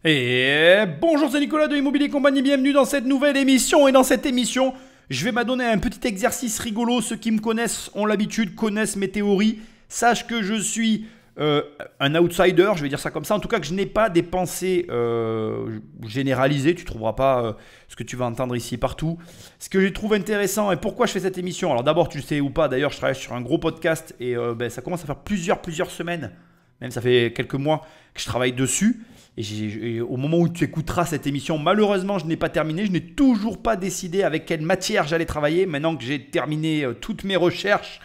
Et bonjour, c'est Nicolas de Immobilier Compagnie, bienvenue dans cette nouvelle émission. Et dans cette émission, je vais m'adonner à un petit exercice rigolo. Ceux qui me connaissent ont l'habitude, connaissent mes théories. Sache que je suis un outsider, je vais dire ça comme ça. En tout cas, que je n'ai pas des pensées généralisées. Tu ne trouveras pas ce que tu vas entendre ici partout. Ce que je trouve intéressant et pourquoi je fais cette émission. Alors d'abord, tu le sais ou pas, d'ailleurs, je travaille sur un gros podcast et ça commence à faire plusieurs semaines. Même ça fait quelques mois que je travaille dessus. Et au moment où tu écouteras cette émission, malheureusement, je n'ai pas terminé. Je n'ai toujours pas décidé avec quelle matière j'allais travailler. Maintenant que j'ai terminé toutes mes recherches,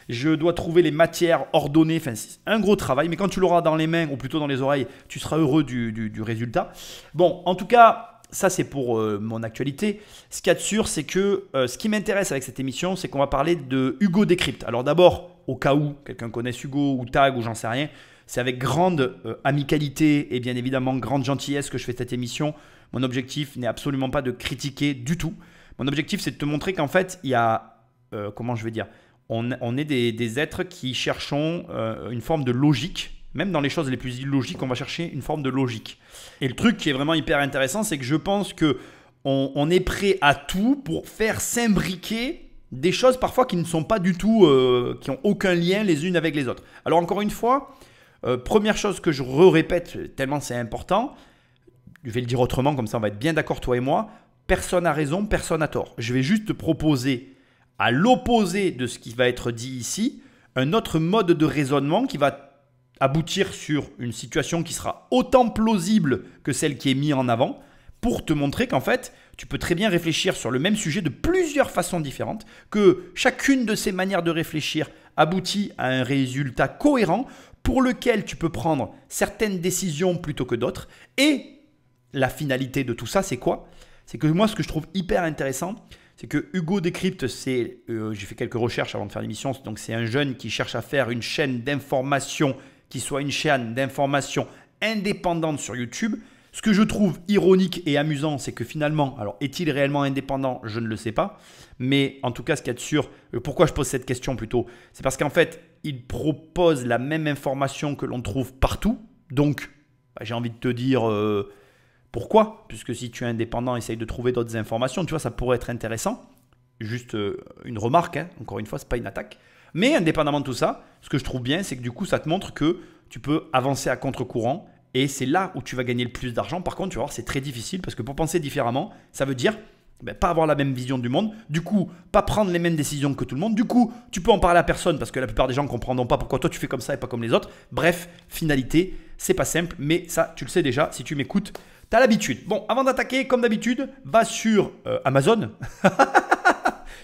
je dois trouver les matières ordonnées. Enfin, c'est un gros travail. Mais quand tu l'auras dans les mains, ou plutôt dans les oreilles, tu seras heureux du résultat. Bon, en tout cas, ça c'est pour mon actualité. Ce qu'il y a de sûr, c'est que ce qui m'intéresse avec cette émission, c'est qu'on va parler de Hugo Décrypte. Alors d'abord, au cas où quelqu'un connaisse Hugo ou Tag ou j'en sais rien, c'est avec grande amicalité et bien évidemment grande gentillesse que je fais cette émission. Mon objectif n'est absolument pas de critiquer du tout. Mon objectif, c'est de te montrer qu'en fait, il y a, comment je vais dire, on est des êtres qui cherchons une forme de logique. Même dans les choses les plus illogiques, on va chercher une forme de logique. Et le truc qui est vraiment hyper intéressant, c'est que je pense qu'on est prêt à tout pour faire s'imbriquer des choses parfois qui ne sont pas du tout, qui n'ont aucun lien les unes avec les autres. Alors encore une fois, première chose que je répète tellement c'est important, je vais le dire autrement, comme ça on va être bien d'accord toi et moi, personne n'a raison, personne n'a tort. Je vais juste te proposer, à l'opposé de ce qui va être dit ici, un autre mode de raisonnement qui va aboutir sur une situation qui sera autant plausible que celle qui est mise en avant, pour te montrer qu'en fait, tu peux très bien réfléchir sur le même sujet de plusieurs façons différentes, que chacune de ces manières de réfléchir aboutit à un résultat cohérent pour lequel tu peux prendre certaines décisions plutôt que d'autres. Et la finalité de tout ça, c'est quoi? C'est que moi, ce que je trouve hyper intéressant, c'est que Hugo Décrypte, j'ai fait quelques recherches avant de faire l'émission, donc c'est un jeune qui cherche à faire une chaîne d'information qui soit une chaîne d'information indépendante sur YouTube. Ce que je trouve ironique et amusant, c'est que finalement, alors est-il réellement indépendant? Je ne le sais pas. Mais en tout cas, ce qu'il y a de sûr, pourquoi je pose cette question plutôt, c'est parce qu'en fait, il propose la même information que l'on trouve partout. Donc, j'ai envie de te dire pourquoi. Puisque si tu es indépendant, essaye de trouver d'autres informations. Tu vois, ça pourrait être intéressant. Juste une remarque, hein. Encore une fois, ce n'est pas une attaque. Mais indépendamment de tout ça, ce que je trouve bien, c'est que du coup, ça te montre que tu peux avancer à contre-courant. Et c'est là où tu vas gagner le plus d'argent. Par contre, tu vas voir, c'est très difficile parce que pour penser différemment, ça veut dire pas avoir la même vision du monde. Du coup, pas prendre les mêmes décisions que tout le monde. Du coup, tu peux en parler à personne parce que la plupart des gens ne comprendront pas pourquoi toi tu fais comme ça et pas comme les autres. Bref, finalité, c'est pas simple, mais ça, tu le sais déjà. Si tu m'écoutes, tu as l'habitude. Bon, avant d'attaquer, comme d'habitude, va sur Amazon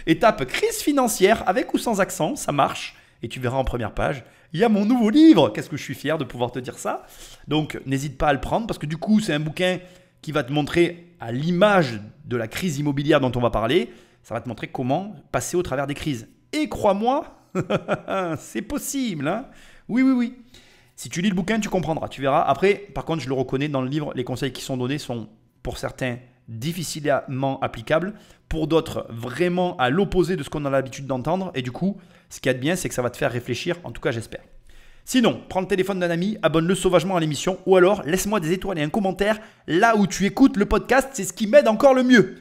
et tape crise financière avec ou sans accent, ça marche. Et tu verras en première page, il y a mon nouveau livre. Qu'est-ce que je suis fier de pouvoir te dire ça. Donc, n'hésite pas à le prendre parce que du coup, c'est un bouquin qui va te montrer à l'image de la crise immobilière dont on va parler. Ça va te montrer comment passer au travers des crises. Et crois-moi, c'est possible. Hein, oui. Si tu lis le bouquin, tu comprendras, tu verras. Après, par contre, je le reconnais dans le livre, les conseils qui sont donnés sont pour certains difficilement applicables, pour d'autres vraiment à l'opposé de ce qu'on a l'habitude d'entendre. Et du coup, ce qu'il y a de bien, c'est que ça va te faire réfléchir, en tout cas j'espère. Sinon, prends le téléphone d'un ami, abonne-le sauvagement à l'émission ou alors laisse-moi des étoiles et un commentaire là où tu écoutes le podcast, c'est ce qui m'aide encore le mieux.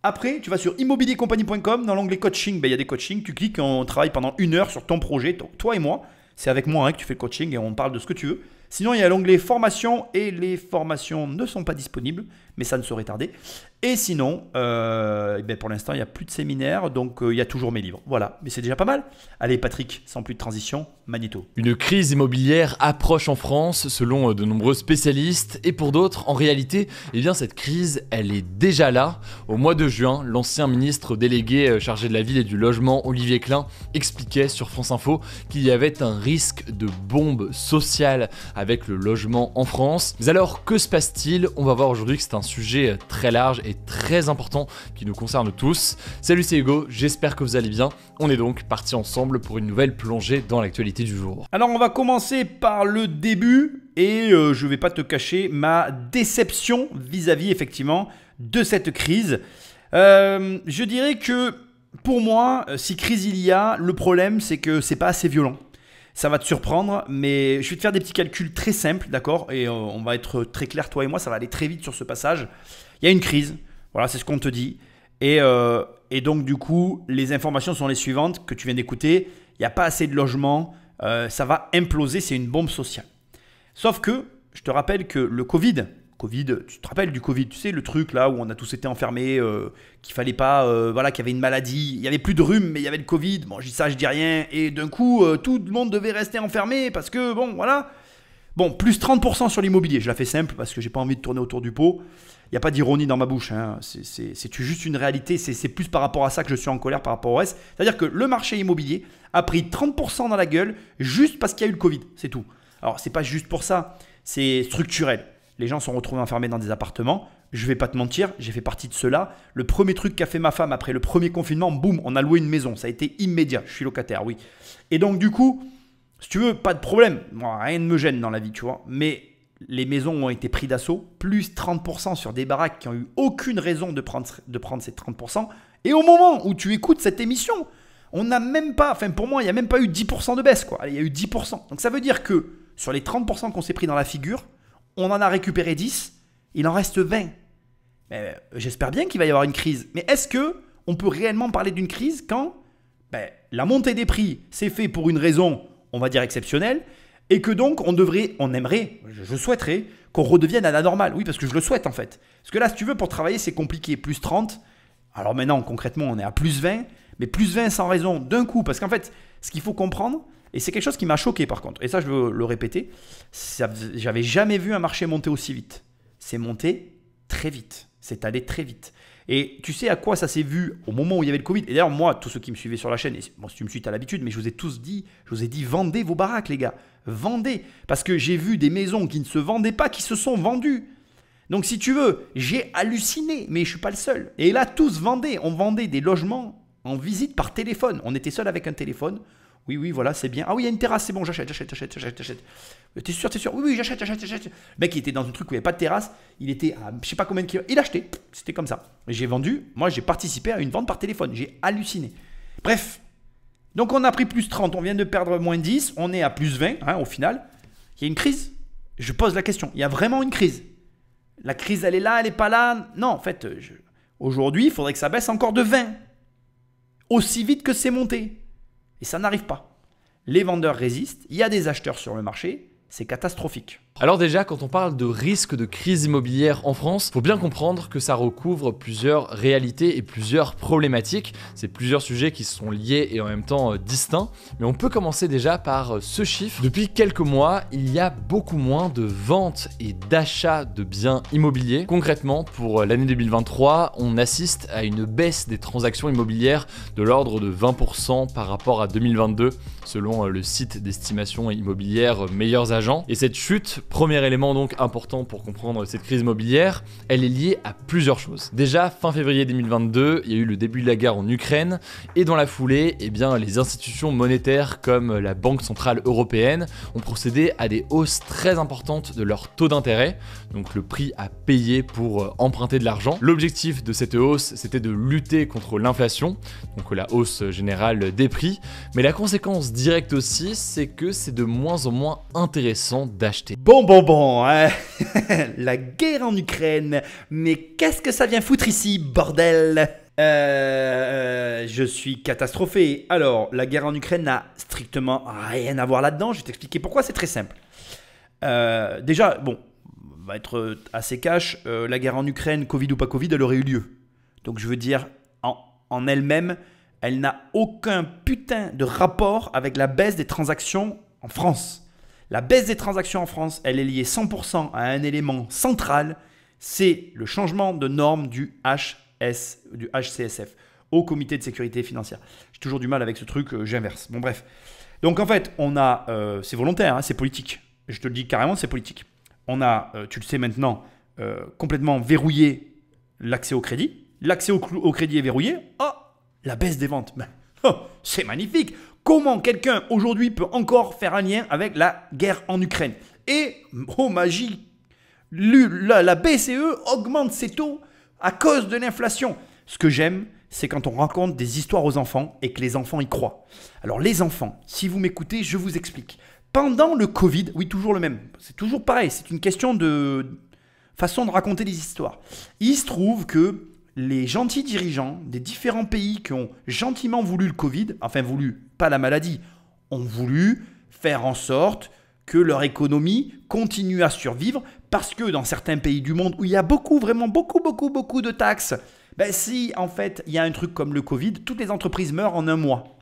Après, tu vas sur immobiliercompagnie.com, dans l'onglet coaching, il y a des coachings, tu cliques et on travaille pendant 1 heure sur ton projet, toi et moi. C'est avec moi que tu fais le coaching et on parle de ce que tu veux. Sinon, il y a l'onglet formation et les formations ne sont pas disponibles, mais ça ne saurait tarder. Et sinon, pour l'instant, il n'y a plus de séminaire, donc il y a toujours mes livres. Voilà, mais c'est déjà pas mal. Allez Patrick, sans plus de transition, Magnéto. Une crise immobilière approche en France selon de nombreux spécialistes et pour d'autres, en réalité, cette crise, elle est déjà là. Au mois de juin, l'ancien ministre délégué chargé de la ville et du logement, Olivier Klein, expliquait sur France Info qu'il y avait un risque de bombe sociale avec le logement en France. Mais alors, que se passe-t-il? On va voir aujourd'hui que c'est un sujet très large et très important qui nous concerne tous. Salut, c'est Hugo, j'espère que vous allez bien. On est donc parti ensemble pour une nouvelle plongée dans l'actualité du jour. Alors, on va commencer par le début et je ne vais pas te cacher ma déception vis-à-vis effectivement de cette crise. Je dirais que pour moi, si crise il y a, le problème c'est que c'est pas assez violent. Ça va te surprendre, mais je vais te faire des petits calculs très simples, d'accord? Et on va être très clair, toi et moi, ça va aller très vite sur ce passage. Il y a une crise, voilà, c'est ce qu'on te dit. Et donc, du coup, les informations sont les suivantes que tu viens d'écouter. Il n'y a pas assez de logements, ça va imploser, c'est une bombe sociale. Sauf que, je te rappelle que le Covid, tu te rappelles du Covid, tu sais, le truc là où on a tous été enfermés, qu'il fallait pas, voilà, qu'il y avait une maladie, il y avait plus de rhume, mais il y avait le Covid, bon, je dis ça, je dis rien, et d'un coup, tout le monde devait rester enfermé parce que, bon, voilà. Bon, plus 30% sur l'immobilier, je la fais simple parce que j'ai pas envie de tourner autour du pot. Il n'y a pas d'ironie dans ma bouche, hein. C'est juste une réalité, c'est plus par rapport à ça que je suis en colère par rapport au reste. C'est-à-dire que le marché immobilier a pris 30% dans la gueule juste parce qu'il y a eu le Covid, c'est tout. Alors, c'est pas juste pour ça, c'est structurel. Les gens sont retrouvés enfermés dans des appartements. Je vais pas te mentir, j'ai fait partie de ceux-là. Le premier truc qu'a fait ma femme après le premier confinement, boum, on a loué une maison. Ça a été immédiat. Je suis locataire, oui. Et donc, du coup, si tu veux, pas de problème. Moi, rien ne me gêne dans la vie, tu vois. Mais les maisons ont été prises d'assaut. Plus 30% sur des baraques qui n'ont eu aucune raison de prendre ces 30%. Et au moment où tu écoutes cette émission, on n'a même pas, enfin pour moi, il n'y a même pas eu 10% de baisse, quoi. Allez, il y a eu 10%. Donc, ça veut dire que sur les 30% qu'on s'est pris dans la figure, on en a récupéré 10, il en reste 20. J'espère bien qu'il va y avoir une crise. Mais est-ce qu'on peut réellement parler d'une crise quand la montée des prix s'est fait pour une raison, on va dire exceptionnelle, et que donc je souhaiterais qu'on redevienne à la normale. Oui, parce que je le souhaite en fait. Parce que là, si tu veux, pour travailler, c'est compliqué. Plus 30. Alors maintenant, concrètement, on est à plus 20. Mais plus 20 sans raison d'un coup. Parce qu'en fait, ce qu'il faut comprendre, et c'est quelque chose qui m'a choqué par contre, et ça je veux le répéter, j'avais jamais vu un marché monter aussi vite. C'est monté très vite, c'est allé très vite. Et tu sais à quoi ça s'est vu au moment où il y avait le Covid? Et d'ailleurs moi, tous ceux qui me suivaient sur la chaîne, et bon, si tu me suis, tu as l'habitude, mais je vous ai dit, vendez vos baraques les gars, vendez. Parce que j'ai vu des maisons qui ne se vendaient pas, qui se sont vendues. Donc si tu veux, j'ai halluciné, mais je ne suis pas le seul. Et là, tous vendaient, on vendait des logements en visite par téléphone. On était seul avec un téléphone. Oui, voilà, c'est bien. Ah oui, il y a une terrasse, c'est bon, j'achète. T'es sûr? Oui, j'achète. Le mec, il était dans un truc où il n'y avait pas de terrasse. Il était à je sais pas combien de kilomètres. Il a acheté. C'était comme ça. J'ai vendu. Moi, j'ai participé à une vente par téléphone. J'ai halluciné. Bref. Donc, on a pris plus 30. On vient de perdre moins 10. On est à plus 20, hein, au final. Il y a une crise. Je pose la question. Il y a vraiment une crise. La crise, elle est là, elle n'est pas là. Non, en fait, aujourd'hui, il faudrait que ça baisse encore de 20. Aussi vite que c'est monté. Et ça n'arrive pas. Les vendeurs résistent, il y a des acheteurs sur le marché, c'est catastrophique. Alors déjà, quand on parle de risque de crise immobilière en France, faut bien comprendre que ça recouvre plusieurs réalités et plusieurs problématiques. C'est plusieurs sujets qui sont liés et en même temps distincts. Mais on peut commencer déjà par ce chiffre. Depuis quelques mois, il y a beaucoup moins de ventes et d'achats de biens immobiliers. Concrètement, pour l'année 2023, on assiste à une baisse des transactions immobilières de l'ordre de 20% par rapport à 2022, selon le site d'estimation immobilière Meilleurs Agents. Et cette chute, premier élément donc important pour comprendre cette crise immobilière, elle est liée à plusieurs choses. Déjà, fin février 2022, il y a eu le début de la guerre en Ukraine, et dans la foulée, les institutions monétaires comme la Banque Centrale Européenne ont procédé à des hausses très importantes de leur taux d'intérêt, donc le prix à payer pour emprunter de l'argent. L'objectif de cette hausse, c'était de lutter contre l'inflation, donc la hausse générale des prix, mais la conséquence directe aussi, c'est que c'est de moins en moins intéressant d'acheter. Bon, hein. La guerre en Ukraine, mais qu'est-ce que ça vient foutre ici, bordel? Je suis catastrophé. Alors, la guerre en Ukraine n'a strictement rien à voir là-dedans. Je vais t'expliquer pourquoi, c'est très simple. Déjà, bon, on va être assez cash, la guerre en Ukraine, Covid ou pas Covid, elle aurait eu lieu. Donc je veux dire, en elle-même, elle n'a aucun putain de rapport avec la baisse des transactions en France. La baisse des transactions en France, elle est liée 100% à un élément central, c'est le changement de norme du HCSF, Haut Comité de Sécurité Financière. J'ai toujours du mal avec ce truc, j'inverse. Bon bref. Donc en fait, on a, c'est volontaire, hein, c'est politique. Je te le dis carrément, c'est politique. On a, tu le sais maintenant, complètement verrouillé l'accès au crédit. L'accès au crédit est verrouillé. Oh, la baisse des ventes. C'est magnifique. Comment quelqu'un aujourd'hui peut encore faire un lien avec la guerre en Ukraine? Et, oh magie, la BCE augmente ses taux à cause de l'inflation. Ce que j'aime, c'est quand on raconte des histoires aux enfants et que les enfants y croient. Alors les enfants, si vous m'écoutez, je vous explique. Pendant le Covid, oui, toujours le même, c'est toujours pareil, c'est une question de façon de raconter des histoires. Il se trouve que les gentils dirigeants des différents pays qui ont gentiment voulu le Covid, enfin voulu, pas la maladie, ont voulu faire en sorte que leur économie continue à survivre parce que dans certains pays du monde où il y a vraiment beaucoup de taxes, ben si en fait il y a un truc comme le Covid, toutes les entreprises meurent en un mois.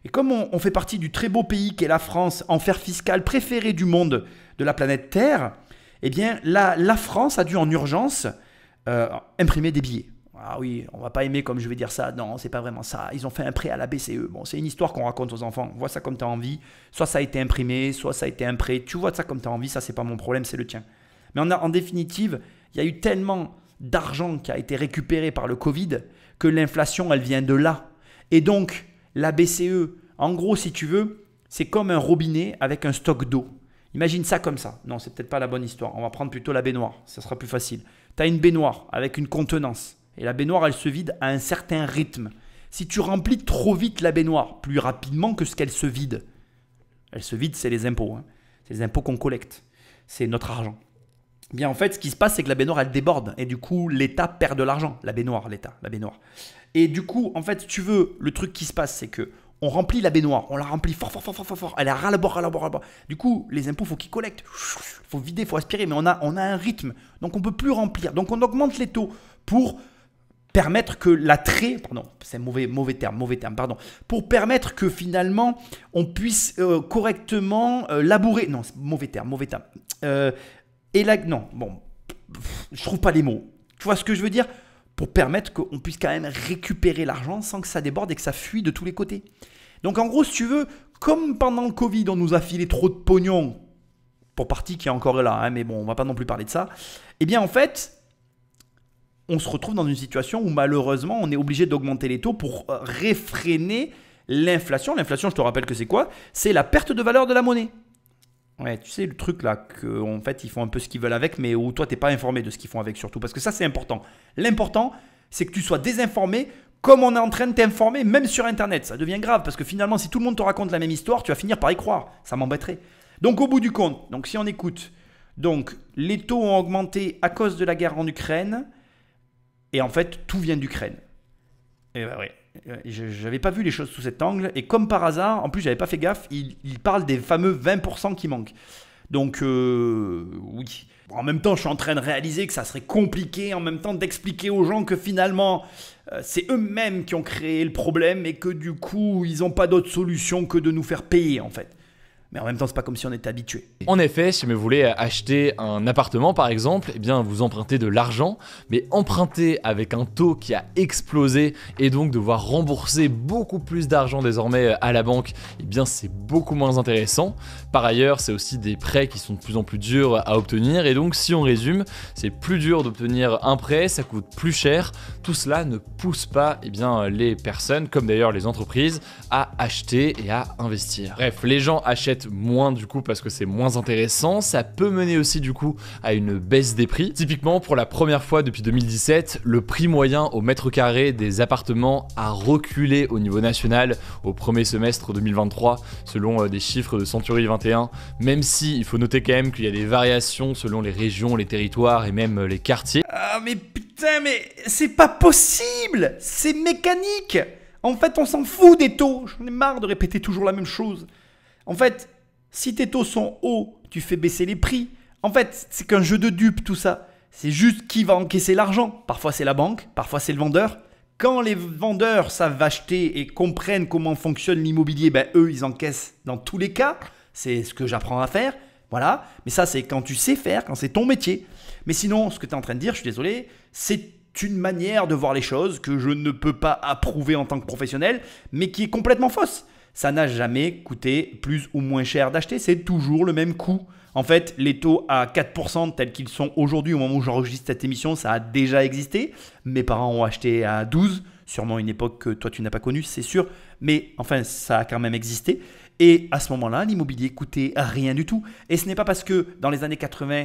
Et comme on fait partie du très beau pays qu'est la France, enfer fiscal préféré du monde de la planète Terre, eh bien la France a dû en urgence imprimer des billets. Ah oui, on va pas aimer comme je vais dire ça, non, c'est pas vraiment ça. Ils ont fait un prêt à la BCE. Bon, c'est une histoire qu'on raconte aux enfants. Vois ça comme tu as envie. Soit ça a été imprimé, soit ça a été un prêt. Tu vois ça comme tu as envie, ça c'est pas mon problème, c'est le tien. Mais en définitive, il y a eu tellement d'argent qui a été récupéré par le Covid que l'inflation, elle vient de là. Et donc, la BCE, en gros, si tu veux, c'est comme un robinet avec un stock d'eau. Imagine ça comme ça. Non, c'est peut-être pas la bonne histoire. On va prendre plutôt la baignoire. Ça sera plus facile. Tu as une baignoire avec une contenance. Et la baignoire, elle se vide à un certain rythme. Si tu remplis trop vite la baignoire, plus rapidement que ce qu'elle se vide, elle se vide, c'est les impôts. Hein. C'est les impôts qu'on collecte. C'est notre argent. Bien, en fait, ce qui se passe, c'est que la baignoire, elle déborde. Et du coup, l'État perd de l'argent. La baignoire. Et du coup, en fait, si tu veux, le truc qui se passe, c'est que on remplit la baignoire. On la remplit fort. Elle est ras le bord. Du coup, les impôts, il faut qu'ils collectent. Il faut vider, il faut aspirer. Mais on a un rythme. Donc, on ne peut plus remplir. Donc, on augmente les taux pour permettre que l'attrait, pardon, c'est mauvais terme, pardon, pour permettre que finalement on puisse correctement labourer, non, c'est mauvais terme, non, bon, je trouve pas les mots, tu vois ce que je veux dire, pour permettre qu'on puisse quand même récupérer l'argent sans que ça déborde et que ça fuit de tous les côtés. Donc en gros, si tu veux, comme pendant le Covid, on nous a filé trop de pognon, pour partie qui est encore là, hein, mais bon, on va pas non plus parler de ça, eh bien en fait, on se retrouve dans une situation où malheureusement, on est obligé d'augmenter les taux pour réfréner l'inflation. L'inflation, je te rappelle que c'est quoi? C'est la perte de valeur de la monnaie. Ouais, tu sais, le truc là, qu'en fait, ils font un peu ce qu'ils veulent avec, mais où toi, tu n'es pas informé de ce qu'ils font avec surtout. Parce que ça, c'est important. L'important, c'est que tu sois désinformé comme on est en train de t'informer, même sur Internet. Ça devient grave parce que finalement, si tout le monde te raconte la même histoire, tu vas finir par y croire. Ça m'embêterait. Donc, au bout du compte, donc si on écoute, donc les taux ont augmenté à cause de la guerre en Ukraine. Et en fait, tout vient d'Ukraine. Et ouais, je n'avais pas vu les choses sous cet angle. Et comme par hasard, en plus, je n'avais pas fait gaffe, il parle des fameux 20% qui manquent. Donc, oui. En même temps, je suis en train de réaliser que ça serait compliqué en même temps d'expliquer aux gens que finalement, c'est eux-mêmes qui ont créé le problème et que du coup, ils n'ont pas d'autre solution que de nous faire payer en fait. Mais en même temps, c'est pas comme si on était habitué. En effet, si vous voulez acheter un appartement par exemple, eh bien vous empruntez de l'argent, mais emprunter avec un taux qui a explosé et donc devoir rembourser beaucoup plus d'argent désormais à la banque, eh bien c'est beaucoup moins intéressant. Par ailleurs, c'est aussi des prêts qui sont de plus en plus durs à obtenir et donc si on résume, c'est plus dur d'obtenir un prêt, ça coûte plus cher. Tout cela ne pousse pas eh bien, les personnes, comme d'ailleurs les entreprises, à acheter et à investir. Bref, les gens achètent moins du coup parce que c'est moins intéressant, ça peut mener aussi du coup à une baisse des prix. Typiquement pour la première fois depuis 2017, le prix moyen au mètre carré des appartements a reculé au niveau national au premier semestre 2023 selon des chiffres de Century 21, même si il faut noter quand même qu'il y a des variations selon les régions, les territoires et même les quartiers. Ah mais putain, mais c'est pas possible, c'est mécanique. En fait on s'en fout des taux, j'en ai marre de répéter toujours la même chose. En fait, si tes taux sont hauts, tu fais baisser les prix. En fait, c'est qu'un jeu de dupes tout ça. C'est juste qui va encaisser l'argent. Parfois c'est la banque, parfois c'est le vendeur. Quand les vendeurs savent acheter et comprennent comment fonctionne l'immobilier, ben eux ils encaissent dans tous les cas. C'est ce que j'apprends à faire. Voilà. Mais ça c'est quand tu sais faire, quand c'est ton métier. Mais sinon, ce que tu es en train de dire, je suis désolé, c'est une manière de voir les choses que je ne peux pas approuver en tant que professionnel, mais qui est complètement fausse. Ça n'a jamais coûté plus ou moins cher d'acheter, c'est toujours le même coût. En fait, les taux à 4% tels qu'ils sont aujourd'hui au moment où j'enregistre cette émission, ça a déjà existé. Mes parents ont acheté à 12, sûrement une époque que toi tu n'as pas connue, c'est sûr. Mais enfin, ça a quand même existé. Et à ce moment-là, l'immobilier coûtait rien du tout. Et ce n'est pas parce que dans les années 80,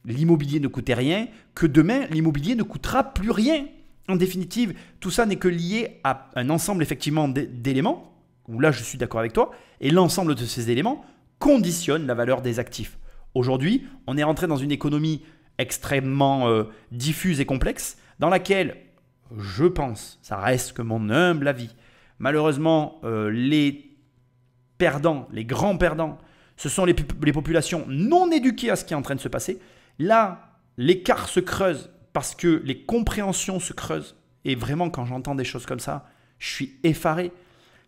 l'immobilier ne coûtait rien que demain, l'immobilier ne coûtera plus rien. en définitive, tout ça n'est que lié à un ensemble effectivement d'éléments, où là je suis d'accord avec toi, et l'ensemble de ces éléments conditionne la valeur des actifs. Aujourd'hui, on est rentré dans une économie extrêmement diffuse et complexe, dans laquelle, je pense, ça reste que mon humble avis, malheureusement, les perdants, les grands perdants, ce sont les populations non éduquées à ce qui est en train de se passer. Là, l'écart se creuse parce que les compréhensions se creusent. Et vraiment, quand j'entends des choses comme ça, je suis effaré.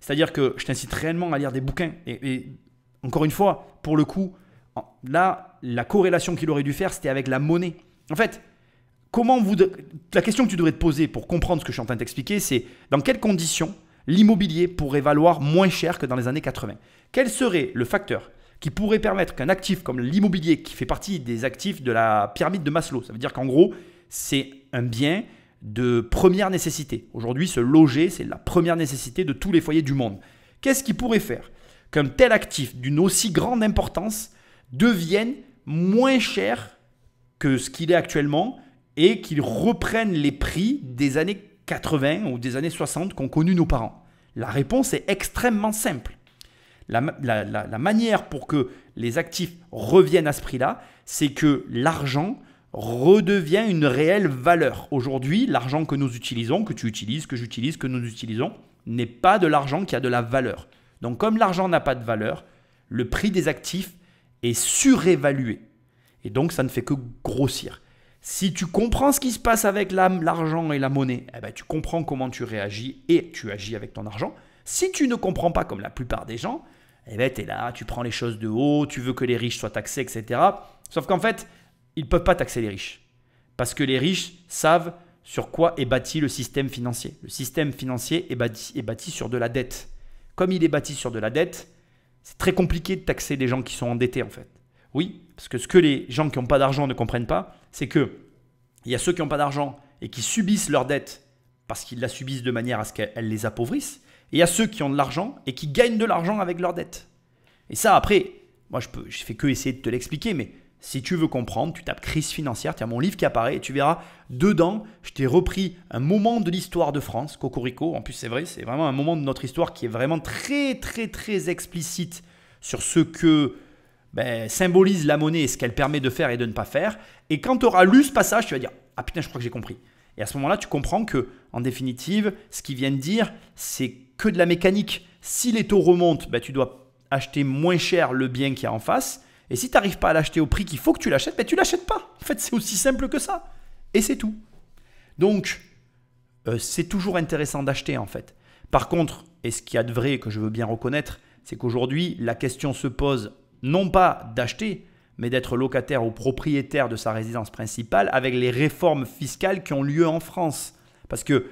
C'est-à-dire que je t'incite réellement à lire des bouquins. Et encore une fois, pour le coup, là, la corrélation qu'il aurait dû faire, c'était avec la monnaie. En fait, la question que tu devrais te poser pour comprendre ce que je suis en train de t'expliquer, c'est dans quelles conditions l'immobilier pourrait valoir moins cher que dans les années 80. Quel serait le facteur qui pourrait permettre qu'un actif comme l'immobilier, qui fait partie des actifs de la pyramide de Maslow, ça veut dire qu'en gros, c'est un bien de première nécessité. Aujourd'hui, se loger, c'est la première nécessité de tous les foyers du monde. Qu'est-ce qui pourrait faire qu'un tel actif d'une aussi grande importance devienne moins cher que ce qu'il est actuellement et qu'il reprenne les prix des années 80 ou des années 60 qu'ont connu nos parents? La réponse est extrêmement simple. La manière pour que les actifs reviennent à ce prix-là, c'est que l'argent redevient une réelle valeur. Aujourd'hui, l'argent que nous utilisons, que tu utilises, que j'utilise, que nous utilisons, n'est pas de l'argent qui a de la valeur. Donc comme l'argent n'a pas de valeur, le prix des actifs est surévalué. Et donc ça ne fait que grossir. Si tu comprends ce qui se passe avec l'argent et la monnaie, eh ben, tu comprends comment tu réagis et tu agis avec ton argent. Si tu ne comprends pas comme la plupart des gens, eh ben, tu es là, tu prends les choses de haut, tu veux que les riches soient taxés, etc. Sauf qu'en fait, ils ne peuvent pas taxer les riches. Parce que les riches savent sur quoi est bâti le système financier. Le système financier est bâti sur de la dette. Comme il est bâti sur de la dette, c'est très compliqué de taxer des gens qui sont endettés en fait. Oui, parce que ce que les gens qui n'ont pas d'argent ne comprennent pas, c'est qu'il y a ceux qui n'ont pas d'argent et qui subissent leur dette parce qu'ils la subissent de manière à ce qu'elle les appauvrisse. Et il y a ceux qui ont de l'argent et qui gagnent de l'argent avec leur dette. Et ça, après, moi, je fais que essayer de te l'expliquer, mais si tu veux comprendre, tu tapes crise financière, tu as mon livre qui apparaît et tu verras dedans, je t'ai repris un moment de l'histoire de France, Cocorico. En plus, c'est vrai, c'est vraiment un moment de notre histoire qui est vraiment très, très, très explicite sur ce que symbolise la monnaie et ce qu'elle permet de faire et de ne pas faire. Et quand tu auras lu ce passage, tu vas dire « Ah putain, je crois que j'ai compris ». Et à ce moment-là, tu comprends que, en définitive, ce qu'il vient de dire, c'est que de la mécanique. Si les taux remontent, tu dois acheter moins cher le bien qu'il y a en face. Et si tu n'arrives pas à l'acheter au prix qu'il faut que tu l'achètes, tu ne l'achètes pas. En fait, c'est aussi simple que ça. Et c'est tout. Donc, c'est toujours intéressant d'acheter en fait. Par contre, et ce qu'il y a de vrai et que je veux bien reconnaître, c'est qu'aujourd'hui, la question se pose non pas d'acheter, mais d'être locataire ou propriétaire de sa résidence principale avec les réformes fiscales qui ont lieu en France. Parce que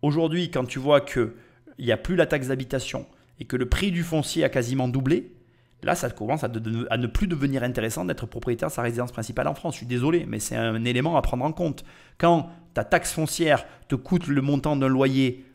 aujourd'hui, quand tu vois qu'il n'y a plus la taxe d'habitation et que le prix du foncier a quasiment doublé, là, ça commence à ne plus devenir intéressant d'être propriétaire de sa résidence principale en France. Je suis désolé, mais c'est un élément à prendre en compte. Quand ta taxe foncière te coûte le montant d'un loyer,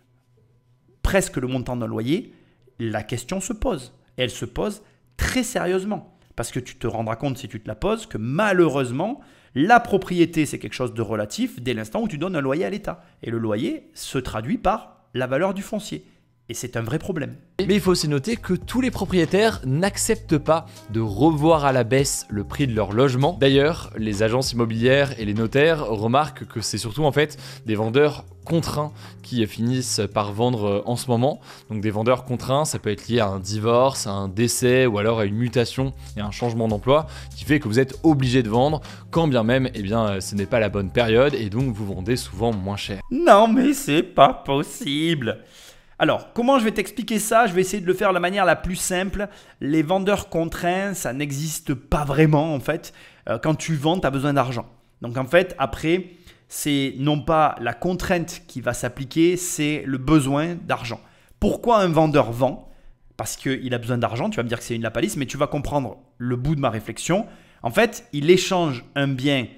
presque le montant d'un loyer, la question se pose. Et elle se pose très sérieusement. Parce que tu te rendras compte, si tu te la poses, que malheureusement, la propriété, c'est quelque chose de relatif dès l'instant où tu donnes un loyer à l'État. Et le loyer se traduit par la valeur du foncier. Et c'est un vrai problème. Mais il faut aussi noter que tous les propriétaires n'acceptent pas de revoir à la baisse le prix de leur logement. D'ailleurs, les agences immobilières et les notaires remarquent que c'est surtout en fait des vendeurs contraints qui finissent par vendre en ce moment. Donc des vendeurs contraints, ça peut être lié à un divorce, à un décès ou alors à une mutation et un changement d'emploi qui fait que vous êtes obligé de vendre quand bien même ce n'est pas la bonne période et donc vous vendez souvent moins cher. Non mais c'est pas possible. Alors, comment je vais t'expliquer ça? Je vais essayer de le faire de la manière la plus simple. Les vendeurs contraints, ça n'existe pas vraiment en fait. Quand tu vends, tu as besoin d'argent. Donc en fait, après, c'est non pas la contrainte qui va s'appliquer, c'est le besoin d'argent. Pourquoi un vendeur vend? Parce qu'il a besoin d'argent. Tu vas me dire que c'est une lapalisse, mais tu vas comprendre le bout de ma réflexion. En fait, il échange un bien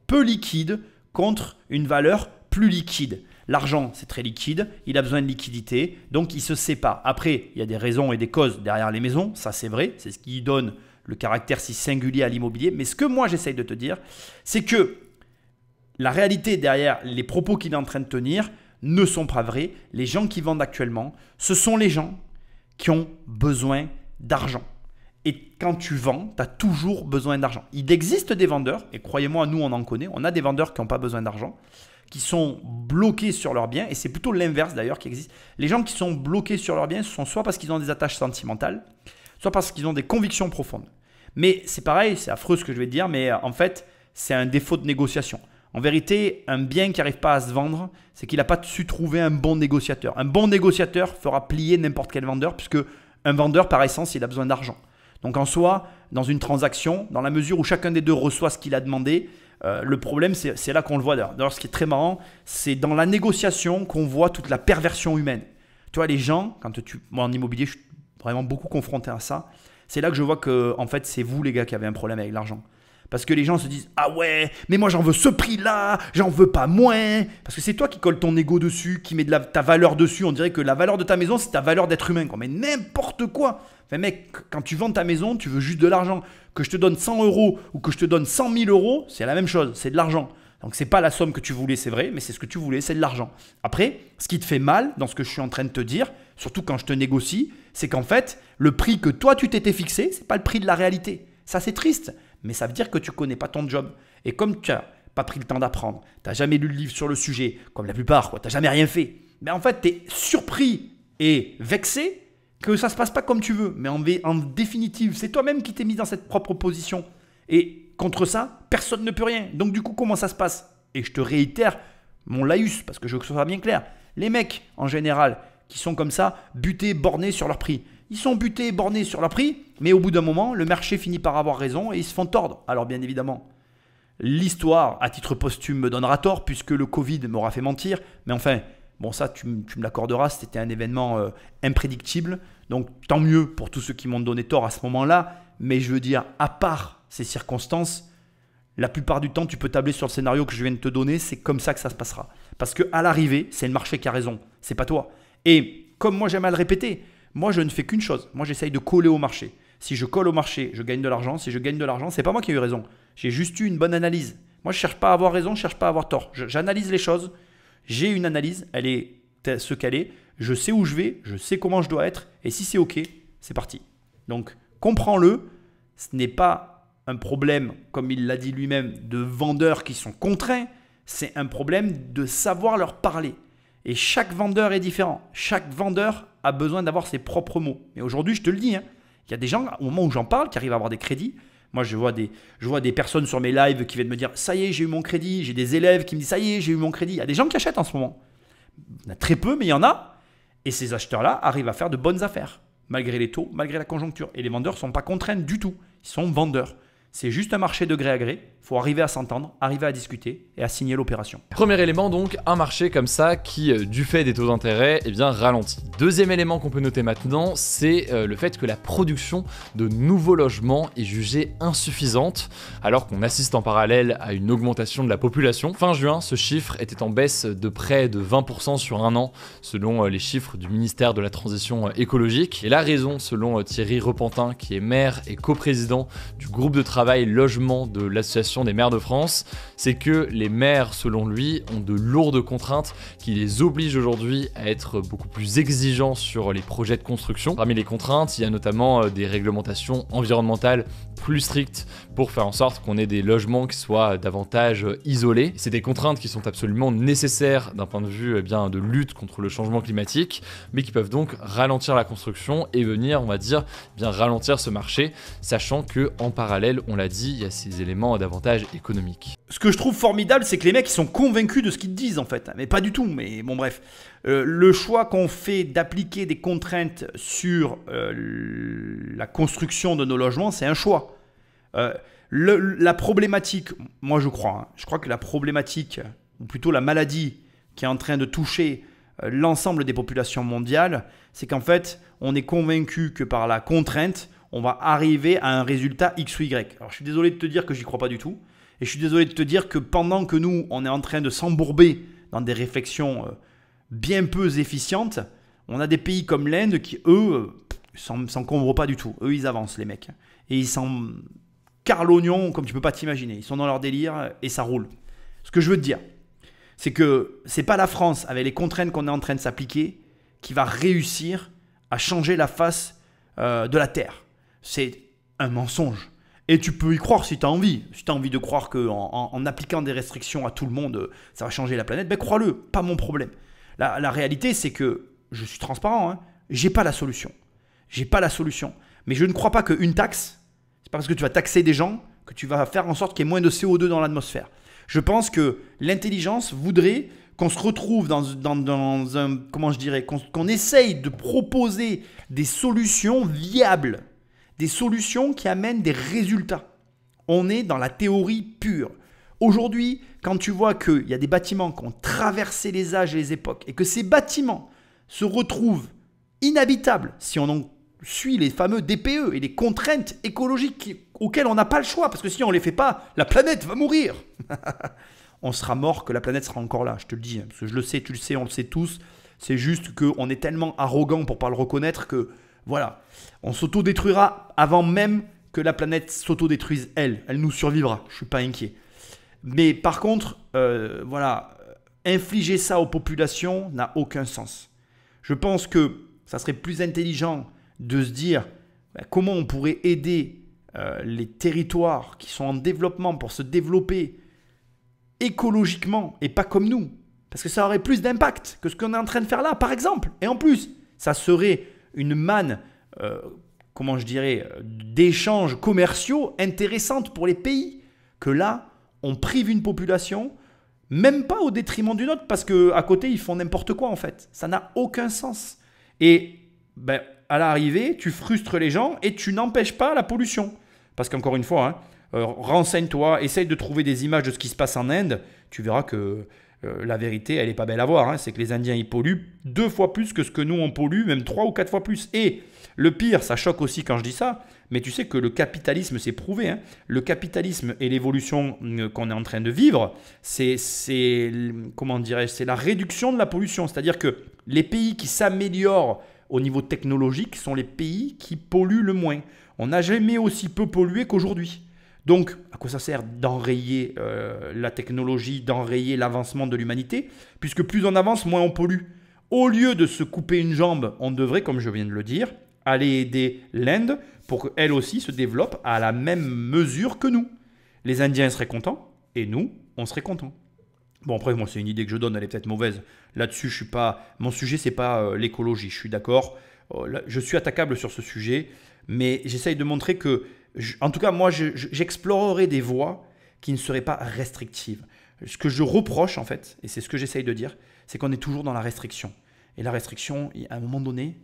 peu liquide contre une valeur plus liquide. L'argent, c'est très liquide, il a besoin de liquidité, donc il se sépare. Après, il y a des raisons et des causes derrière les maisons, ça c'est vrai, c'est ce qui donne le caractère si singulier à l'immobilier. Mais ce que moi j'essaye de te dire, c'est que la réalité derrière les propos qu'il est en train de tenir ne sont pas vraies. Les gens qui vendent actuellement, ce sont les gens qui ont besoin d'argent. Et quand tu vends, tu as toujours besoin d'argent. Il existe des vendeurs, et croyez-moi, nous on en connaît, on a des vendeurs qui n'ont pas besoin d'argent, qui sont bloqués sur leurs biens, et c'est plutôt l'inverse d'ailleurs qui existe. Les gens qui sont bloqués sur leurs biens, ce sont soit parce qu'ils ont des attaches sentimentales, soit parce qu'ils ont des convictions profondes. Mais c'est pareil, c'est affreux ce que je vais te dire, mais en fait, c'est un défaut de négociation. En vérité, un bien qui n'arrive pas à se vendre, c'est qu'il n'a pas su trouver un bon négociateur. Un bon négociateur fera plier n'importe quel vendeur, puisque un vendeur, par essence, il a besoin d'argent. Donc en soi, dans une transaction, dans la mesure où chacun des deux reçoit ce qu'il a demandé, le problème, c'est là qu'on le voit. D'ailleurs, ce qui est très marrant, c'est dans la négociation qu'on voit toute la perversion humaine. Tu vois, les gens, moi en immobilier, je suis vraiment beaucoup confronté à ça. C'est là que je vois que en fait, c'est vous les gars qui avez un problème avec l'argent. Parce que les gens se disent « Ah ouais, mais moi j'en veux ce prix-là, j'en veux pas moins. » Parce que c'est toi qui colle ton ego dessus, qui met ta valeur dessus. On dirait que la valeur de ta maison, c'est ta valeur d'être humain. Mais n'importe quoi. Enfin mec, quand tu vends ta maison, tu veux juste de l'argent. Que je te donne 100 € ou que je te donne 100 000 €, c'est la même chose, c'est de l'argent. Donc c'est pas la somme que tu voulais, c'est vrai, mais c'est ce que tu voulais, c'est de l'argent. Après, ce qui te fait mal dans ce que je suis en train de te dire, surtout quand je te négocie, c'est qu'en fait, le prix que toi tu t'étais fixé, c'est pas le prix de la réalité. Ça c'est triste. Mais ça veut dire que tu ne connais pas ton job. Et comme tu n'as pas pris le temps d'apprendre, tu n'as jamais lu le livre sur le sujet, comme la plupart, tu n'as jamais rien fait, mais en fait, tu es surpris et vexé que ça ne se passe pas comme tu veux. Mais en définitive, c'est toi-même qui t'es mis dans cette propre position. Et contre ça, personne ne peut rien. Donc du coup, comment ça se passe? Et je te réitère mon laïus, parce que je veux que ce soit bien clair. Les mecs, en général, qui sont comme ça, butés, bornés sur leur prix. Ils sont butés, bornés sur leur prix, mais au bout d'un moment, le marché finit par avoir raison et ils se font tordre. Alors bien évidemment, l'histoire, à titre posthume, me donnera tort puisque le Covid m'aura fait mentir. Mais enfin, bon ça, tu me l'accorderas, c'était un événement imprédictible. Donc tant mieux pour tous ceux qui m'ont donné tort à ce moment-là. Mais je veux dire, à part ces circonstances, la plupart du temps, tu peux tabler sur le scénario que je viens de te donner. C'est comme ça que ça se passera. Parce qu'à l'arrivée, c'est le marché qui a raison. C'est pas toi. Et comme moi, j'aime à le répéter, moi, je ne fais qu'une chose. Moi, j'essaye de coller au marché. Si je colle au marché, je gagne de l'argent. Si je gagne de l'argent, c'est pas moi qui ai eu raison. J'ai juste eu une bonne analyse. Moi, je ne cherche pas à avoir raison, je ne cherche pas à avoir tort. J'analyse les choses. J'ai une analyse. Elle est ce qu'elle est. Je sais où je vais. Je sais comment je dois être. Et si c'est OK, c'est parti. Donc, comprends-le. Ce n'est pas un problème, comme il l'a dit lui-même, de vendeurs qui sont contraints. C'est un problème de savoir leur parler. Et chaque vendeur est différent. Chaque vendeur a besoin d'avoir ses propres mots. Mais aujourd'hui, je te le dis, il y a des gens, au moment où j'en parle, qui arrivent à avoir des crédits. Moi, je vois des personnes sur mes lives qui viennent me dire « Ça y est, j'ai eu mon crédit ». J'ai des élèves qui me disent « Ça y est, j'ai eu mon crédit ». Il y a des gens qui achètent en ce moment. Il y en a très peu, mais il y en a. Et ces acheteurs-là arrivent à faire de bonnes affaires, malgré les taux, malgré la conjoncture. Et les vendeurs ne sont pas contraints du tout. Ils sont vendeurs. C'est juste un marché de gré à gré. Il faut arriver à s'entendre, arriver à discuter et à signer l'opération. Premier élément donc, un marché comme ça qui, du fait des taux d'intérêt, ralentit. Deuxième élément qu'on peut noter maintenant, c'est le fait que la production de nouveaux logements est jugée insuffisante, alors qu'on assiste en parallèle à une augmentation de la population. Fin juin, ce chiffre était en baisse de près de 20% sur un an, selon les chiffres du ministère de la Transition écologique. Et la raison, selon Thierry Repentin, qui est maire et coprésident du groupe de travail logement de l'Association des maires de France, c'est que les maires, selon lui, ont de lourdes contraintes qui les obligent aujourd'hui à être beaucoup plus exigeants sur les projets de construction. Parmi les contraintes, il y a notamment des réglementations environnementales plus strictes pour faire en sorte qu'on ait des logements qui soient davantage isolés. C'est des contraintes qui sont absolument nécessaires d'un point de vue de lutte contre le changement climatique, mais qui peuvent donc ralentir la construction et venir, on va dire, ralentir ce marché, sachant que en parallèle, on l'a dit, il y a ces éléments d'avantage économique. Ce que je trouve formidable, c'est que les mecs ils sont convaincus de ce qu'ils te disent en fait, mais pas du tout. Mais bon bref, le choix qu'on fait d'appliquer des contraintes sur la construction de nos logements, c'est un choix. La problématique, moi je crois que la problématique, ou plutôt la maladie qui est en train de toucher l'ensemble des populations mondiales, c'est qu'en fait, on est convaincu que par la contrainte, on va arriver à un résultat X ou Y. Alors je suis désolé de te dire que j'y crois pas du tout. Et je suis désolé de te dire que pendant que nous, on est en train de s'embourber dans des réflexions bien peu efficientes, on a des pays comme l'Inde qui, eux, s'encombrent pas du tout. Eux, ils avancent, les mecs. Et ils s'en carrent l'oignon comme tu peux pas t'imaginer. Ils sont dans leur délire et ça roule. Ce que je veux te dire, C'est que c'est pas la France, avec les contraintes qu'on est en train de s'appliquer, qui va réussir à changer la face de la Terre. C'est un mensonge. Et tu peux y croire si tu as envie. Si tu as envie de croire qu'en appliquant des restrictions à tout le monde, ça va changer la planète, ben crois-le, pas mon problème. La réalité, c'est que je suis transparent, hein, j'ai pas la solution. J'ai pas la solution. Mais je ne crois pas qu'une taxe, c'est pas parce que tu vas taxer des gens que tu vas faire en sorte qu'il y ait moins de CO2 dans l'atmosphère. Je pense que l'intelligence voudrait qu'on se retrouve dans un, comment je dirais, qu'on essaye de proposer des solutions viables, des solutions qui amènent des résultats. On est dans la théorie pure. Aujourd'hui, quand tu vois qu'il y a des bâtiments qui ont traversé les âges et les époques et que ces bâtiments se retrouvent inhabitables si on en suit les fameux DPE et les contraintes écologiques auxquelles on n'a pas le choix, parce que si on ne les fait pas, la planète va mourir. On sera mort que la planète sera encore là, je te le dis, parce que je le sais, tu le sais, on le sait tous. C'est juste qu'on est tellement arrogant pour ne pas le reconnaître que, voilà, on s'autodétruira avant même que la planète s'autodétruise elle. Elle nous survivra, je ne suis pas inquiet. Mais par contre, voilà, infliger ça aux populations n'a aucun sens. Je pense que ça serait plus intelligent de se dire comment on pourrait aider les territoires qui sont en développement pour se développer écologiquement et pas comme nous. Parce que ça aurait plus d'impact que ce qu'on est en train de faire là, par exemple. Et en plus, ça serait une manne, comment je dirais, d'échanges commerciaux intéressantes pour les pays. Que là, on prive une population, même pas au détriment d'une autre, parce qu'à côté, ils font n'importe quoi en fait. Ça n'a aucun sens. Et ben, à l'arrivée, tu frustres les gens et tu n'empêches pas la pollution. Parce qu'encore une fois, renseigne-toi, essaye de trouver des images de ce qui se passe en Inde. Tu verras que la vérité, elle n'est pas belle à voir. Hein. C'est que les Indiens, ils polluent 2 fois plus que ce que nous, on pollue, même 3 ou 4 fois plus. Et le pire, ça choque aussi quand je dis ça, mais tu sais que le capitalisme, c'est prouvé. Hein. Le capitalisme et l'évolution qu'on est en train de vivre, comment dirais-je, c'est la réduction de la pollution. C'est-à-dire que les pays qui s'améliorent au niveau technologique sont les pays qui polluent le moins. On n'a jamais aussi peu pollué qu'aujourd'hui. Donc, à quoi ça sert d'enrayer la technologie, d'enrayer l'avancement de l'humanité? Puisque plus on avance, moins on pollue. Au lieu de se couper une jambe, on devrait, comme je viens de le dire, aller aider l'Inde pour qu'elle aussi se développe à la même mesure que nous. Les Indiens seraient contents et nous, on serait contents. Bon, après, moi, c'est une idée que je donne, elle est peut-être mauvaise. Là-dessus, je suis pas. Mon sujet, c'est pas l'écologie. Je suis d'accord. Je suis attaquable sur ce sujet, mais j'essaye de montrer que, en tout cas, moi, j'explorerai des voies qui ne seraient pas restrictives. Ce que je reproche, en fait, et c'est ce que j'essaye de dire, c'est qu'on est toujours dans la restriction. Et la restriction, à un moment donné,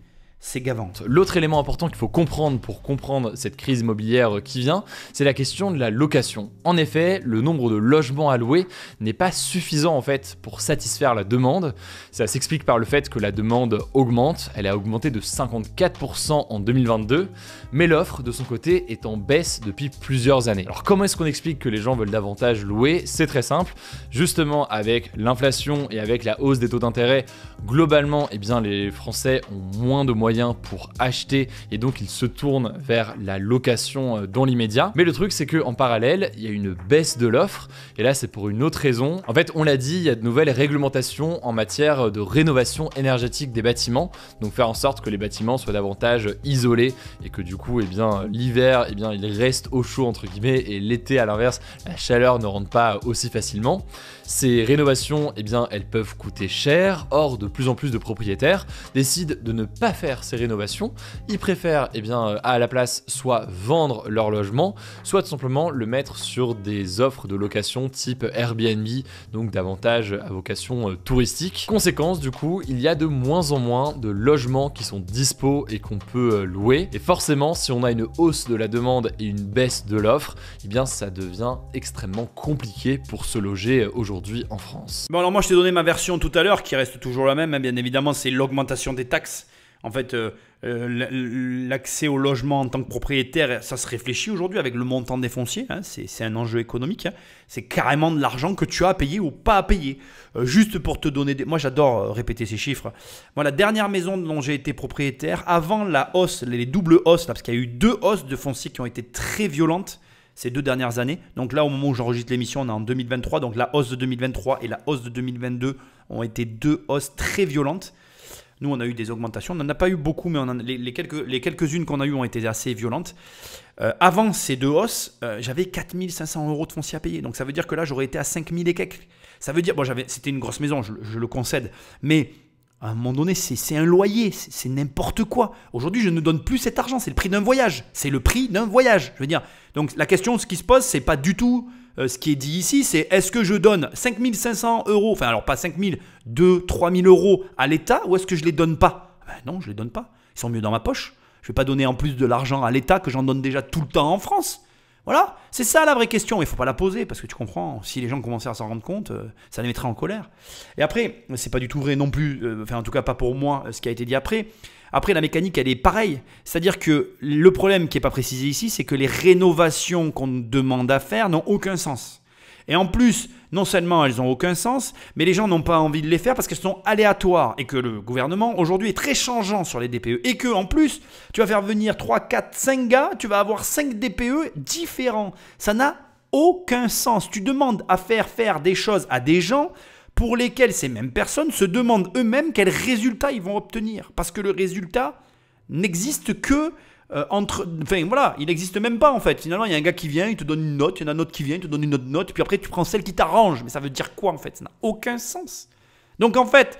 c'est gavant. L'autre élément important qu'il faut comprendre pour comprendre cette crise immobilière qui vient, c'est la question de la location. En effet, le nombre de logements à louer n'est pas suffisant en fait pour satisfaire la demande. Ça s'explique par le fait que la demande augmente, elle a augmenté de 54% en 2022, mais l'offre de son côté est en baisse depuis plusieurs années. Alors comment est-ce qu'on explique que les gens veulent davantage louer? C'est très simple, justement avec l'inflation et avec la hausse des taux d'intérêt, globalement, eh bien, les Français ont moins de moyens pour acheter et donc ils se tournent vers la location dans l'immédiat. Mais le truc c'est que en parallèle il y a une baisse de l'offre et là c'est pour une autre raison. En fait on l'a dit, il y a de nouvelles réglementations en matière de rénovation énergétique des bâtiments, donc faire en sorte que les bâtiments soient davantage isolés et que du coup l'hiver il reste au chaud entre guillemets et l'été à l'inverse la chaleur ne rentre pas aussi facilement. Ces rénovations elles peuvent coûter cher, or de plus en plus de propriétaires décident de ne pas faire ces rénovations, ils préfèrent à la place soit vendre leur logement, soit tout simplement le mettre sur des offres de location type Airbnb, donc davantage à vocation touristique. Conséquence du coup, il y a de moins en moins de logements qui sont dispo et qu'on peut louer, et forcément si on a une hausse de la demande et une baisse de l'offre, ça devient extrêmement compliqué pour se loger aujourd'hui en France. Bon alors moi je t'ai donné ma version tout à l'heure qui reste toujours la même, hein, bien évidemment c'est l'augmentation des taxes. En fait, l'accès au logement en tant que propriétaire, ça se réfléchit aujourd'hui avec le montant des fonciers. Hein, c'est un enjeu économique. Hein, c'est carrément de l'argent que tu as à payer ou pas à payer. Juste pour te donner des... Moi, j'adore répéter ces chiffres. Moi, la dernière maison dont j'ai été propriétaire, avant la hausse, les doubles hausses, là, parce qu'il y a eu 2 hausses de foncier qui ont été très violentes, ces 2 dernières années. Donc là, au moment où j'enregistre l'émission, on est en 2023. Donc la hausse de 2023 et la hausse de 2022 ont été 2 hausses très violentes. Nous, on a eu des augmentations. On n'en a pas eu beaucoup, mais les quelques-unes qu'on a eues ont été assez violentes. Avant ces 2 hausses, j'avais 4 500 € de foncier à payer. Donc ça veut dire que là, j'aurais été à 5 000 et quelques. Ça veut dire, bon, c'était une grosse maison, je le concède. Mais à un moment donné, c'est un loyer, c'est n'importe quoi. Aujourd'hui, je ne donne plus cet argent. C'est le prix d'un voyage. C'est le prix d'un voyage. Je veux dire. Donc la question, ce qui se pose, c'est pas du tout ce qui est dit ici. C'est est-ce que je donne 5 500 €, enfin alors pas 5 000, 2 3 000 € à l'État, ou est-ce que je les donne pas? Non, je les donne pas. Ils sont mieux dans ma poche. Je vais pas donner en plus de l'argent à l'État que j'en donne déjà tout le temps en France. Voilà, c'est ça la vraie question. Il ne faut pas la poser parce que tu comprends, si les gens commençaient à s'en rendre compte, ça les mettrait en colère. Et après, c'est pas du tout vrai non plus, enfin en tout cas pas pour moi, ce qui a été dit après. Après, la mécanique, elle est pareille. C'est-à-dire que le problème qui n'est pas précisé ici, c'est que les rénovations qu'on demande à faire n'ont aucun sens. Et en plus, non seulement elles n'ont aucun sens, mais les gens n'ont pas envie de les faire parce qu'elles sont aléatoires et que le gouvernement aujourd'hui est très changeant sur les DPE. Et que en plus, tu vas faire venir 3, 4, 5 gars, tu vas avoir 5 DPE différents. Ça n'a aucun sens. Tu demandes à faire des choses à des gens pour lesquels ces mêmes personnes se demandent eux-mêmes quels résultats ils vont obtenir. Parce que le résultat n'existe que enfin voilà, il n'existe même pas en fait. Finalement, il y a un gars qui vient, il te donne une note, il y en a un autre qui vient, il te donne une autre note, puis après tu prends celle qui t'arrange. Mais ça veut dire quoi en fait? Ça n'a aucun sens. Donc en fait,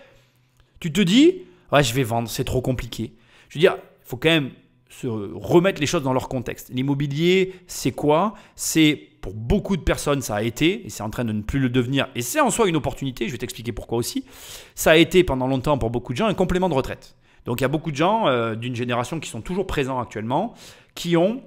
tu te dis, ouais, je vais vendre, c'est trop compliqué. Je veux dire, il faut quand même se remettre les choses dans leur contexte. L'immobilier, c'est quoi? C'est pour beaucoup de personnes, ça a été, et c'est en train de ne plus le devenir, et c'est en soi une opportunité, je vais t'expliquer pourquoi aussi. Ça a été pendant longtemps pour beaucoup de gens un complément de retraite. Donc il y a beaucoup de gens d'une génération qui sont toujours présents actuellement, qui ont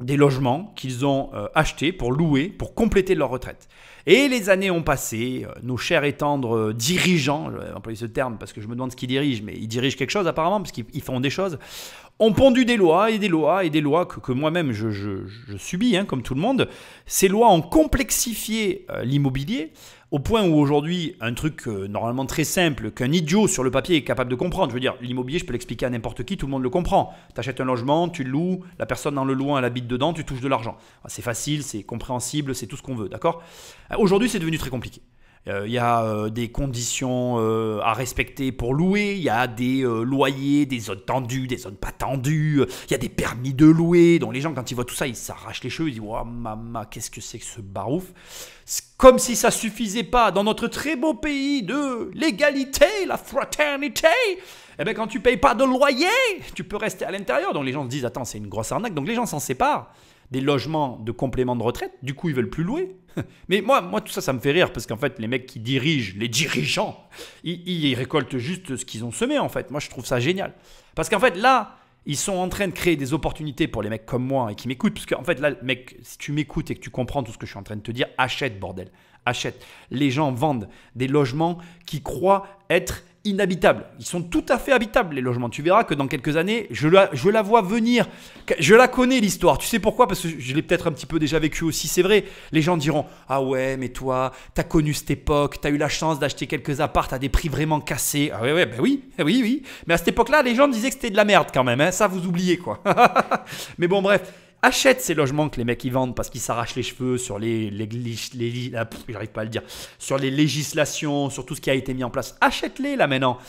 des logements qu'ils ont achetés pour louer, pour compléter leur retraite. Et les années ont passé, nos chers et tendres dirigeants, je vais employer ce terme parce que je me demande ce qu'ils dirigent, mais ils dirigent quelque chose apparemment parce qu'ils font des choses, ont pondu des lois et des lois et des lois que moi-même je subis comme tout le monde. Ces lois ont complexifié l'immobilier au point où aujourd'hui, un truc normalement très simple, qu'un idiot sur le papier est capable de comprendre. Je veux dire, l'immobilier, je peux l'expliquer à n'importe qui, tout le monde le comprend. Tu achètes un logement, tu le loues, la personne dans le louant, elle habite dedans, tu touches de l'argent. C'est facile, c'est compréhensible, c'est tout ce qu'on veut, d'accord? Aujourd'hui, c'est devenu très compliqué. Il y a des conditions à respecter pour louer, il y a des loyers, des zones tendues, des zones pas tendues, il y a des permis de louer. Donc les gens, quand ils voient tout ça, ils s'arrachent les cheveux, ils disent « Wow, maman, qu'est-ce que c'est que ce barouf ?» C'est comme si ça suffisait pas dans notre très beau pays de l'égalité, la fraternité. Eh bien, quand tu payes pas de loyer, tu peux rester à l'intérieur. Donc les gens se disent « Attends, c'est une grosse arnaque. » Donc les gens s'en séparent des logements de complément de retraite, du coup ils veulent plus louer. Mais moi tout ça, ça me fait rire parce qu'en fait les mecs qui dirigent, les dirigeants, ils récoltent juste ce qu'ils ont semé en fait. Moi je trouve ça génial. Parce qu'en fait là, ils sont en train de créer des opportunités pour les mecs comme moi et qui m'écoutent. Parce qu'en fait là, mec, si tu m'écoutes et que tu comprends tout ce que je suis en train de te dire, achète bordel, achète. Les gens vendent des logements qui croient être inhabitables. Ils sont tout à fait habitables les logements. Tu verras que dans quelques années, je la vois venir. Je la connais l'histoire. Tu sais pourquoi? Parce que je l'ai peut-être un petit peu déjà vécu aussi. C'est vrai, les gens diront « Ah ouais, mais toi, t'as connu cette époque, t'as eu la chance d'acheter quelques apparts à des prix vraiment cassés. » Ah ouais, ben oui. Mais à cette époque-là, les gens disaient que c'était de la merde quand même. Ça, vous oubliez quoi. Mais bon, bref. Achète ces logements que les mecs ils vendent parce qu'ils s'arrachent les cheveux sur j'arrive pas à le dire, sur les législations, sur tout ce qui a été mis en place. Achète-les là maintenant.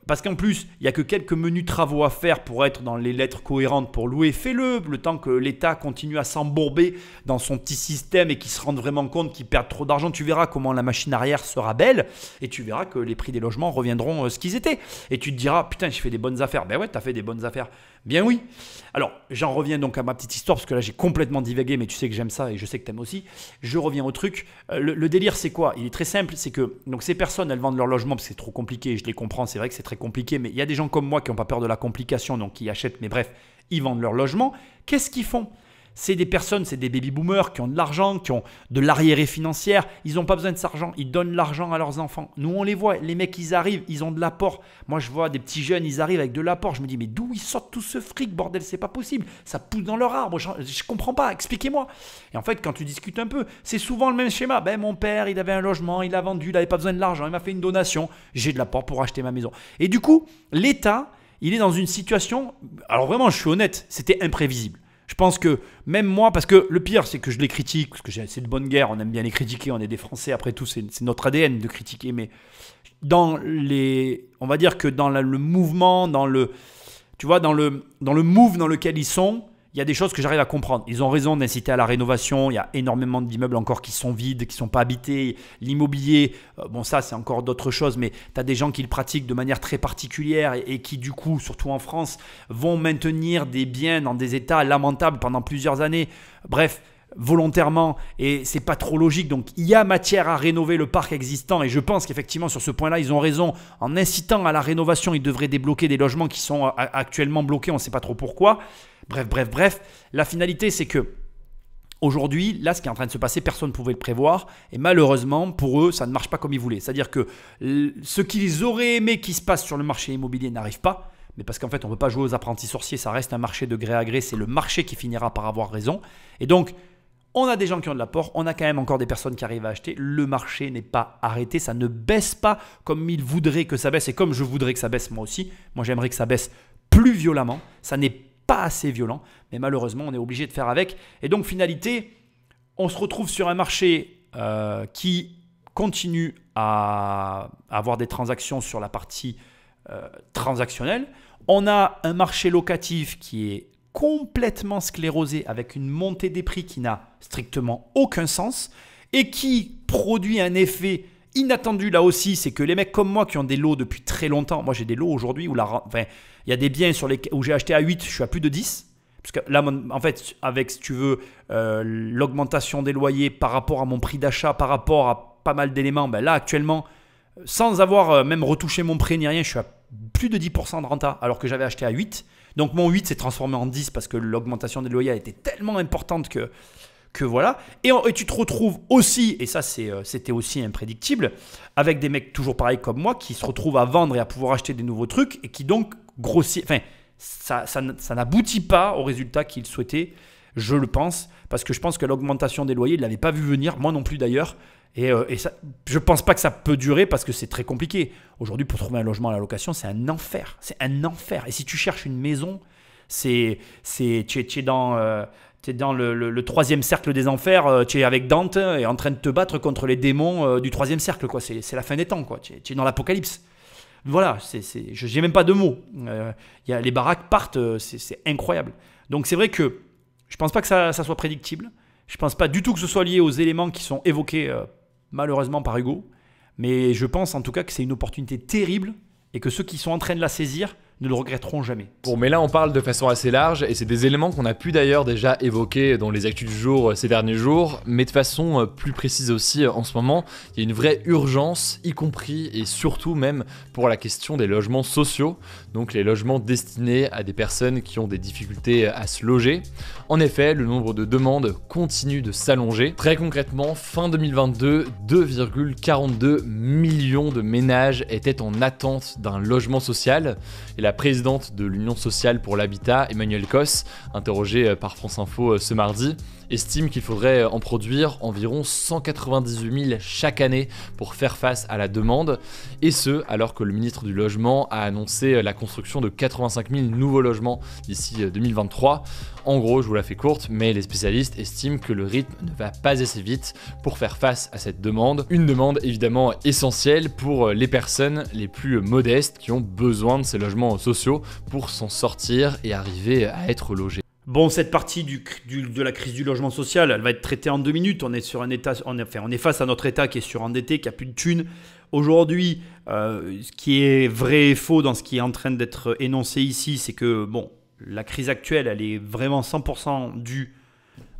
Parce qu'en plus, il n'y a que quelques menus travaux à faire pour être dans les lettres cohérentes pour louer. Fais-le, le temps que l'État continue à s'embourber dans son petit système et qu'il se rende vraiment compte qu'il perd trop d'argent. Tu verras comment la machine arrière sera belle et tu verras que les prix des logements reviendront ce qu'ils étaient. Et tu te diras, putain, j'ai fait des bonnes affaires. Ben ouais, tu as fait des bonnes affaires. Bien oui. Alors, j'en reviens donc à ma petite histoire parce que là, j'ai complètement divagué, mais tu sais que j'aime ça et je sais que tu aimes aussi. Je reviens au truc. Le délire, c'est quoi? Il est très simple. C'est que donc, ces personnes, elles vendent leur logement parce que c'est trop compliqué. Je les comprends, c'est vrai que c'est très compliqué, mais il y a des gens comme moi qui n'ont pas peur de la complication, donc qui achètent, mais bref, ils vendent leur logement. Qu'est-ce qu'ils font? C'est des personnes, c'est des baby-boomers qui ont de l'argent, qui ont de l'arriéré financière. Ils n'ont pas besoin de cet argent. Ils donnent l'argent à leurs enfants. Nous, on les voit. Les mecs, ils arrivent, ils ont de l'apport. Moi, je vois des petits jeunes, ils arrivent avec de l'apport. Je me dis, mais d'où ils sortent tout ce fric, bordel? C'est pas possible. Ça pousse dans leur arbre. Je comprends pas. Expliquez-moi. Et en fait, quand tu discutes un peu, c'est souvent le même schéma. Ben, mon père, il avait un logement, il a vendu, il n'avait pas besoin de l'argent. Il m'a fait une donation. J'ai de l'apport pour acheter ma maison. Et du coup, l'État, il est dans une situation. Alors vraiment, je suis honnête, c'était imprévisible. Je pense que même moi, parce que le pire, c'est que je les critique, parce que c'est de bonne guerre, on aime bien les critiquer, on est des Français, après tout, c'est notre ADN de critiquer, mais on va dire que dans le mouvement, dans le move dans lequel ils sont, il y a des choses que j'arrive à comprendre. Ils ont raison d'inciter à la rénovation. Il y a énormément d'immeubles encore qui sont vides, qui ne sont pas habités. L'immobilier, bon ça c'est encore d'autres choses, mais tu as des gens qui le pratiquent de manière très particulière et qui du coup, surtout en France, vont maintenir des biens dans des états lamentables pendant plusieurs années. Bref, volontairement, et c'est pas trop logique. Donc il y a matière à rénover le parc existant et je pense qu'effectivement sur ce point-là ils ont raison. En incitant à la rénovation, ils devraient débloquer des logements qui sont actuellement bloqués, on ne sait pas trop pourquoi. Bref, la finalité c'est que aujourd'hui, là ce qui est en train de se passer, personne ne pouvait le prévoir et malheureusement pour eux ça ne marche pas comme ils voulaient. C'est-à-dire que ce qu'ils auraient aimé qui se passe sur le marché immobilier n'arrive pas. Mais parce qu'en fait on ne peut pas jouer aux apprentis sorciers, ça reste un marché de gré à gré, c'est le marché qui finira par avoir raison. Et donc on a des gens qui ont de l'apport, on a quand même encore des personnes qui arrivent à acheter. Le marché n'est pas arrêté, ça ne baisse pas comme ils voudraient que ça baisse et comme je voudrais que ça baisse moi aussi. Moi j'aimerais que ça baisse plus violemment, ça n'est pas assez violent, mais malheureusement on est obligé de faire avec. Et donc finalité, on se retrouve sur un marché qui continue à avoir des transactions sur la partie transactionnelle. On a un marché locatif qui est complètement sclérosé avec une montée des prix qui n'a strictement aucun sens et qui produit un effet inattendu là aussi, c'est que les mecs comme moi qui ont des lots depuis très longtemps, moi j'ai des lots aujourd'hui où il y a des biens où j'ai acheté à 8, je suis à plus de 10. Parce que là, en fait, avec, si tu veux, l'augmentation des loyers par rapport à mon prix d'achat, par rapport à pas mal d'éléments, ben là actuellement, sans avoir même retouché mon prêt ni rien, je suis à plus de 10% de renta alors que j'avais acheté à 8. Donc mon 8 s'est transformé en 10 parce que l'augmentation des loyers a été tellement importante que voilà. Et tu te retrouves aussi, et ça c'était aussi imprédictible, avec des mecs toujours pareils comme moi qui se retrouvent à vendre et à pouvoir acheter des nouveaux trucs et qui donc grossissent. Enfin, ça n'aboutit pas au résultat qu'ils souhaitaient, je le pense, parce que je pense que l'augmentation des loyers, ils ne l'avaient pas vu venir, moi non plus d'ailleurs. Et ça, je ne pense pas que ça peut durer parce que c'est très compliqué. Aujourd'hui, pour trouver un logement à la location, c'est un enfer. C'est un enfer. Et si tu cherches une maison, tu es dans le troisième cercle des enfers. Tu es avec Dante et en train de te battre contre les démons du troisième cercle. C'est la fin des temps. Tu es dans l'apocalypse. Voilà, je n'ai même pas de mots. Les baraques partent, c'est incroyable. Donc c'est vrai que je ne pense pas que ça soit prédictible. Je ne pense pas du tout que ce soit lié aux éléments qui sont évoqués malheureusement par Hugo. Mais je pense en tout cas que c'est une opportunité terrible et que ceux qui sont en train de la saisir ne le regretteront jamais. Bon, mais là on parle de façon assez large et c'est des éléments qu'on a pu d'ailleurs déjà évoquer dans les actus du jour ces derniers jours, mais de façon plus précise aussi en ce moment, il y a une vraie urgence, y compris et surtout même pour la question des logements sociaux, donc les logements destinés à des personnes qui ont des difficultés à se loger. En effet, le nombre de demandes continue de s'allonger. Très concrètement, fin 2022, 2,42 millions de ménages étaient en attente d'un logement social. Et la présidente de l'Union sociale pour l'habitat, Emmanuelle Cos, interrogée par France Info ce mardi, estime qu'il faudrait en produire environ 198 000 chaque année pour faire face à la demande, et ce, alors que le ministre du Logement a annoncé la construction de 85 000 nouveaux logements d'ici 2023. En gros, je vous la fais courte, mais les spécialistes estiment que le rythme ne va pas assez vite pour faire face à cette demande. Une demande évidemment essentielle pour les personnes les plus modestes qui ont besoin de ces logements sociaux pour s'en sortir et arriver à être logés. Bon, cette partie de la crise du logement social, elle va être traitée en 2 minutes. On est sur un état, on est face à notre état qui est surendetté, qui a plus de thunes. Aujourd'hui, ce qui est vrai et faux dans ce qui est en train d'être énoncé ici, c'est que bon, la crise actuelle, elle est vraiment 100% due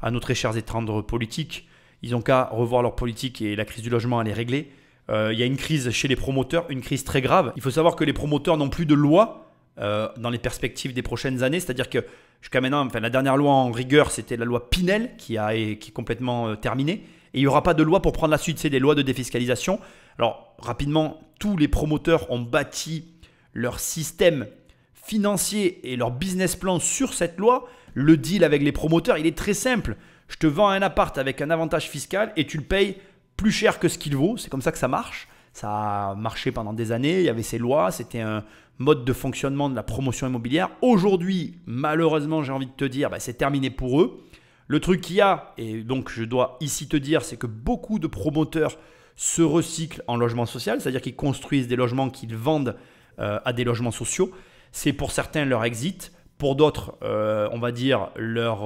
à nos très chers étendres politiques. Ils n'ont qu'à revoir leur politique et la crise du logement, elle est réglée. Il y a une crise chez les promoteurs, une crise très grave. Il faut savoir que les promoteurs n'ont plus de loi dans les perspectives des prochaines années, c'est-à-dire que jusqu'à maintenant, enfin, la dernière loi en rigueur, c'était la loi Pinel qui est complètement terminée. Et il n'y aura pas de loi pour prendre la suite, c'est des lois de défiscalisation. Alors, rapidement, tous les promoteurs ont bâti leur système financier et leur business plan sur cette loi. Le deal avec les promoteurs, il est très simple. Je te vends un appart avec un avantage fiscal et tu le payes plus cher que ce qu'il vaut. C'est comme ça que ça marche. Ça a marché pendant des années, il y avait ces lois, c'était un mode de fonctionnement de la promotion immobilière. Aujourd'hui, malheureusement, j'ai envie de te dire, c'est terminé pour eux. Le truc qu'il y a, et donc je dois ici te dire, c'est que beaucoup de promoteurs se recyclent en logement social, c'est-à-dire qu'ils construisent des logements qu'ils vendent à des logements sociaux. C'est pour certains leur exit. Pour d'autres, on va dire leur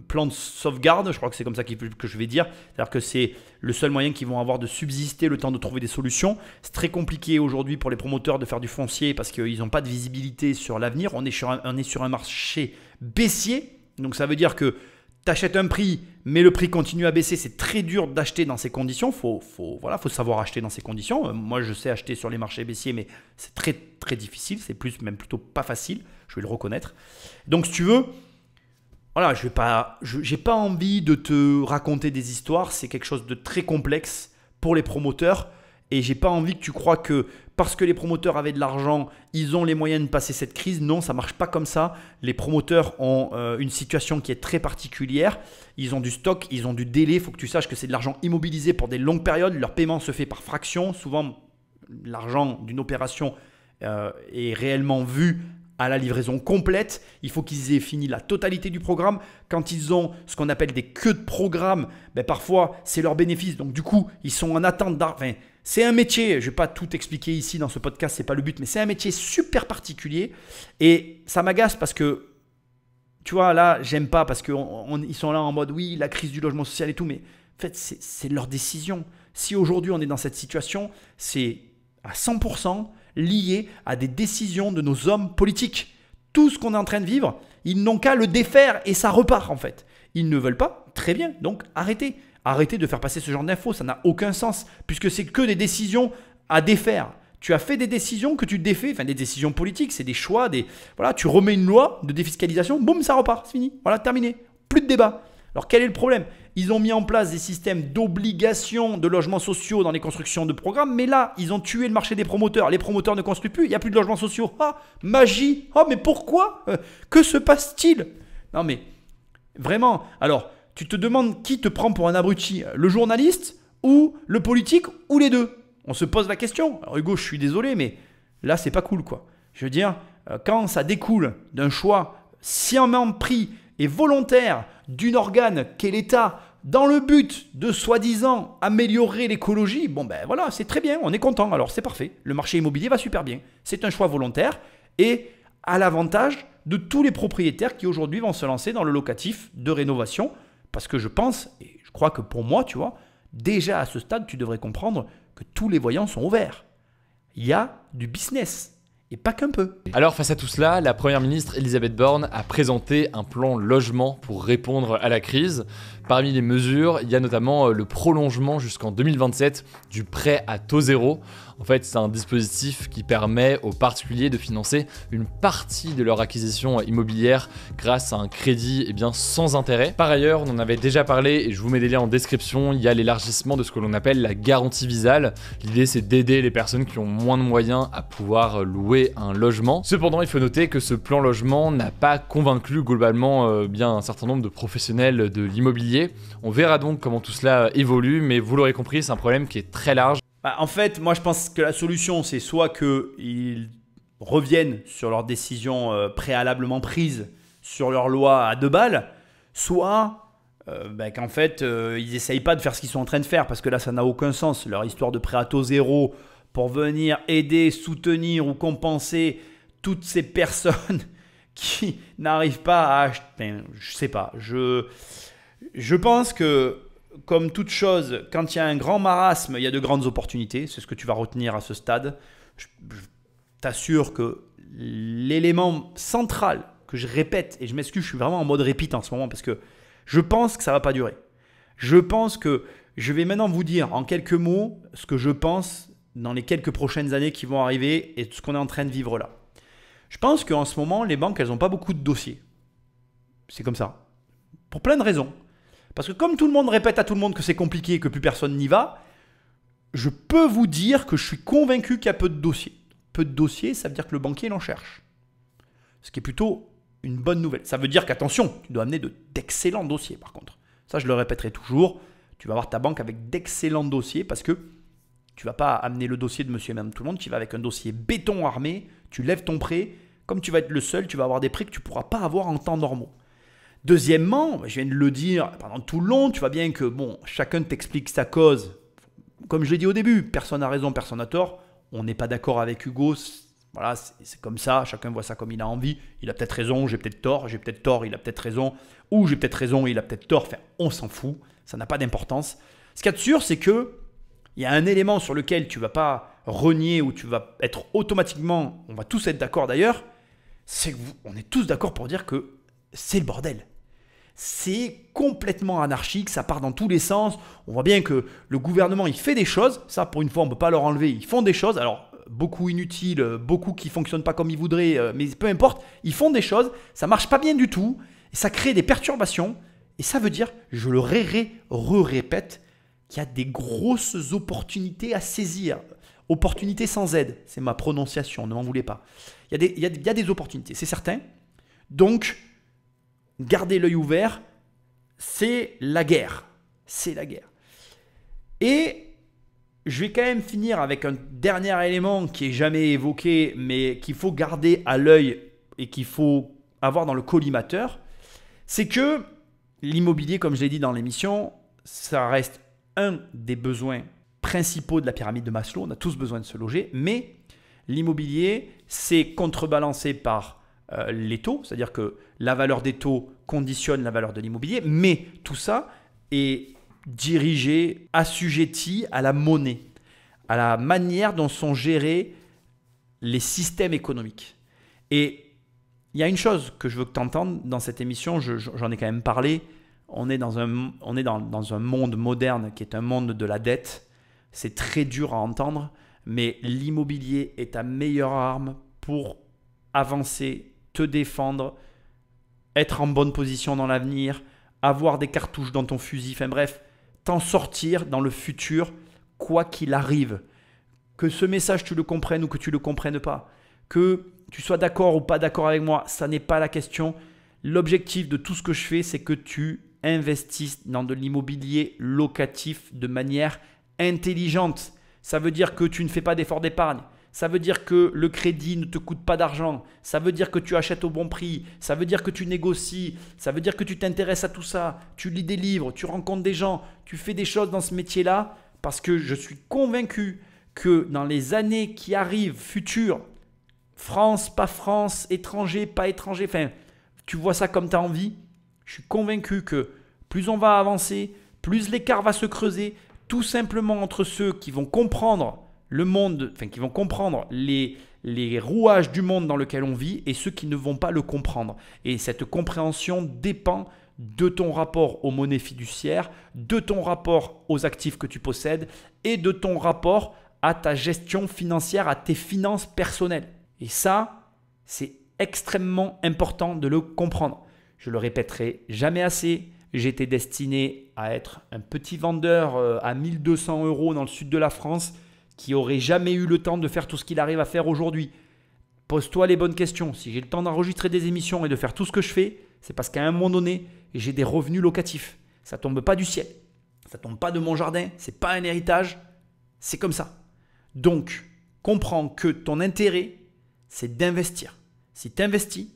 plan de sauvegarde, je crois que c'est comme ça que je vais dire. C'est-à-dire que c'est le seul moyen qu'ils vont avoir de subsister le temps de trouver des solutions. C'est très compliqué aujourd'hui pour les promoteurs de faire du foncier parce qu'ils n'ont pas de visibilité sur l'avenir. On est sur un marché baissier. Donc ça veut dire que tu achètes un prix, mais le prix continue à baisser. C'est très dur d'acheter dans ces conditions. Faut savoir acheter dans ces conditions. Moi, je sais acheter sur les marchés baissiers, mais c'est très, très difficile. C'est même plutôt pas facile. Je vais le reconnaître. Donc, si tu veux, voilà, j'ai pas envie de te raconter des histoires. C'est quelque chose de très complexe pour les promoteurs. Et j'ai pas envie que tu crois que parce que les promoteurs avaient de l'argent, ils ont les moyens de passer cette crise. Non, ça marche pas comme ça. Les promoteurs ont une situation qui est très particulière. Ils ont du stock, ils ont du délai. Il faut que tu saches que c'est de l'argent immobilisé pour des longues périodes. Leur paiement se fait par fraction. Souvent, l'argent d'une opération est réellement vu à la livraison complète. Il faut qu'ils aient fini la totalité du programme. Quand ils ont ce qu'on appelle des queues de programme, parfois, c'est leur bénéfice. Donc, du coup, ils sont en attente d'argent. C'est un métier, je ne vais pas tout expliquer ici dans ce podcast, ce n'est pas le but, mais c'est un métier super particulier. Et ça m'agace parce que, tu vois, là, j'aime pas parce qu'ils sont là en mode, oui, la crise du logement social et tout, mais en fait, c'est leur décision. Si aujourd'hui, on est dans cette situation, c'est à 100% lié à des décisions de nos hommes politiques. Tout ce qu'on est en train de vivre, ils n'ont qu'à le défaire et ça repart en fait. Ils ne veulent pas, très bien, donc arrêtez. Arrêtez de faire passer ce genre d'infos, ça n'a aucun sens, puisque c'est que des décisions à défaire. Tu as fait des décisions que tu défais, enfin des décisions politiques, c'est des choix, voilà, tu remets une loi de défiscalisation, boum, ça repart, c'est fini, voilà, terminé, plus de débat. Alors quel est le problème? Ils ont mis en place des systèmes d'obligation de logements sociaux dans les constructions de programmes, mais là, ils ont tué le marché des promoteurs. Les promoteurs ne construisent plus, il n'y a plus de logements sociaux. Ah, magie! Ah, mais pourquoi? Que se passe-t-il? Non mais, vraiment, alors... Tu te demandes qui te prend pour un abruti, le journaliste ou le politique ou les deux? On se pose la question. Alors Hugo, je suis désolé, mais là, c'est pas cool quoi. Je veux dire, quand ça découle d'un choix sciemment pris et volontaire d'un organe qu'est l'État dans le but de soi-disant améliorer l'écologie, voilà, c'est très bien, on est content. Alors c'est parfait, le marché immobilier va super bien. C'est un choix volontaire et à l'avantage de tous les propriétaires qui aujourd'hui vont se lancer dans le locatif de rénovation. Parce que je pense, et je crois que pour moi, tu vois, déjà à ce stade, tu devrais comprendre que tous les voyants sont ouverts. Il y a du business, et pas qu'un peu. Alors face à tout cela, la première ministre Elisabeth Borne a présenté un plan logement pour répondre à la crise. Parmi les mesures, il y a notamment le prolongement jusqu'en 2027 du prêt à taux zéro. En fait, c'est un dispositif qui permet aux particuliers de financer une partie de leur acquisition immobilière grâce à un crédit sans intérêt. Par ailleurs, on en avait déjà parlé et je vous mets des liens en description, il y a l'élargissement de ce que l'on appelle la garantie visale. L'idée, c'est d'aider les personnes qui ont moins de moyens à pouvoir louer un logement. Cependant, il faut noter que ce plan logement n'a pas convaincu globalement un certain nombre de professionnels de l'immobilier. On verra donc comment tout cela évolue, mais vous l'aurez compris, c'est un problème qui est très large. En fait, moi je pense que la solution, c'est soit qu'ils reviennent sur leurs décisions préalablement prises sur leur loi à 2 balles, soit qu'en fait, ils n'essayent pas de faire ce qu'ils sont en train de faire, parce que là, ça n'a aucun sens. Leur histoire de prêt à taux zéro pour venir aider, soutenir ou compenser toutes ces personnes qui n'arrivent pas à acheter. Je sais pas. Je pense que, comme toute chose, quand il y a un grand marasme, il y a de grandes opportunités. C'est ce que tu vas retenir à ce stade. Je t'assure que l'élément central que je répète, et je m'excuse, je suis vraiment en mode répite en ce moment parce que je pense que ça ne va pas durer. Je pense que je vais maintenant vous dire en quelques mots ce que je pense dans les quelques prochaines années qui vont arriver et ce qu'on est en train de vivre là. Je pense qu'en ce moment, les banques, elles n'ont pas beaucoup de dossiers. C'est comme ça. Pour plein de raisons. Parce que comme tout le monde répète à tout le monde que c'est compliqué et que plus personne n'y va, je peux vous dire que je suis convaincu qu'il y a peu de dossiers. Peu de dossiers, ça veut dire que le banquier il en cherche. Ce qui est plutôt une bonne nouvelle. Ça veut dire qu'attention, tu dois amener d'excellents dossiers par contre. Ça, je le répéterai toujours. Tu vas avoir ta banque avec d'excellents dossiers parce que Tu ne vas pas amener le dossier de monsieur et madame tout le monde, tu vas avec un dossier béton armé, tu lèves ton prêt. Comme tu vas être le seul, tu vas avoir des prêts que tu ne pourras pas avoir en temps normaux. Deuxièmement, je viens de le dire pendant tout le long, tu vois bien que chacun t'explique sa cause. Comme je l'ai dit au début, personne n'a raison, personne n'a tort. On n'est pas d'accord avec Hugo. Voilà, c'est comme ça, chacun voit ça comme il a envie. Il a peut-être raison, j'ai peut-être tort, il a peut-être raison, ou j'ai peut-être raison, il a peut-être tort. Enfin, on s'en fout, ça n'a pas d'importance. Ce qu'il y a de sûr, c'est que il y a un élément sur lequel tu ne vas pas renier ou tu vas être automatiquement, on va tous être d'accord d'ailleurs, c'est qu'on est tous d'accord pour dire que c'est le bordel. C'est complètement anarchique, ça part dans tous les sens. On voit bien que le gouvernement, il fait des choses. Ça, pour une fois, on ne peut pas leur enlever. Ils font des choses. Alors, beaucoup inutiles, beaucoup qui ne fonctionnent pas comme ils voudraient, mais peu importe. Ils font des choses. Ça ne marche pas bien du tout. Et ça crée des perturbations. Et ça veut dire, je le répète, qu'il y a des grosses opportunités à saisir. Opportunités sans aide. C'est ma prononciation, ne m'en voulez pas. Il y a des opportunités, c'est certain. Donc, gardez l'œil ouvert, c'est la guerre. C'est la guerre. Et je vais quand même finir avec un dernier élément qui n'est jamais évoqué, mais qu'il faut garder à l'œil et qu'il faut avoir dans le collimateur. C'est que l'immobilier, comme je l'ai dit dans l'émission, ça reste un des besoins principaux de la pyramide de Maslow. On a tous besoin de se loger, mais l'immobilier, c'est contrebalancé par les taux, c'est-à-dire que la valeur des taux conditionne la valeur de l'immobilier, mais tout ça est dirigé, assujetti à la monnaie, à la manière dont sont gérés les systèmes économiques. Et il y a une chose que je veux que tu entendes dans cette émission, j'en ai quand même parlé, on est dans un monde moderne qui est un monde de la dette. C'est très dur à entendre, mais l'immobilier est ta meilleure arme pour avancer, te défendre, être en bonne position dans l'avenir, avoir des cartouches dans ton fusil, enfin bref, t'en sortir dans le futur, quoi qu'il arrive. Que ce message, tu le comprennes ou que tu ne le comprennes pas, que tu sois d'accord ou pas d'accord avec moi, ça n'est pas la question. L'objectif de tout ce que je fais, c'est que tu investisses dans de l'immobilier locatif de manière intelligente. Ça veut dire que tu ne fais pas d'effort d'épargne. Ça veut dire que le crédit ne te coûte pas d'argent. Ça veut dire que tu achètes au bon prix. Ça veut dire que tu négocies. Ça veut dire que tu t'intéresses à tout ça. Tu lis des livres, tu rencontres des gens, tu fais des choses dans ce métier-là parce que je suis convaincu que dans les années qui arrivent, futures, France, pas France, étranger, pas étranger, enfin, tu vois ça comme tu as envie. Je suis convaincu que plus on va avancer, plus l'écart va se creuser, tout simplement entre ceux qui vont comprendre le monde, enfin qui vont comprendre les rouages du monde dans lequel on vit et ceux qui ne vont pas le comprendre. Et cette compréhension dépend de ton rapport aux monnaies fiduciaires, de ton rapport aux actifs que tu possèdes et de ton rapport à ta gestion financière, à tes finances personnelles. Et ça, c'est extrêmement important de le comprendre. Je le répéterai jamais assez. J'étais destiné à être un petit vendeur à 1 200 € dans le sud de la France qui n'aurait jamais eu le temps de faire tout ce qu'il arrive à faire aujourd'hui. Pose-toi les bonnes questions. Si j'ai le temps d'enregistrer des émissions et de faire tout ce que je fais, c'est parce qu'à un moment donné, j'ai des revenus locatifs. Ça ne tombe pas du ciel. Ça ne tombe pas de mon jardin. Ce n'est pas un héritage. C'est comme ça. Donc, comprends que ton intérêt, c'est d'investir. Si tu investis,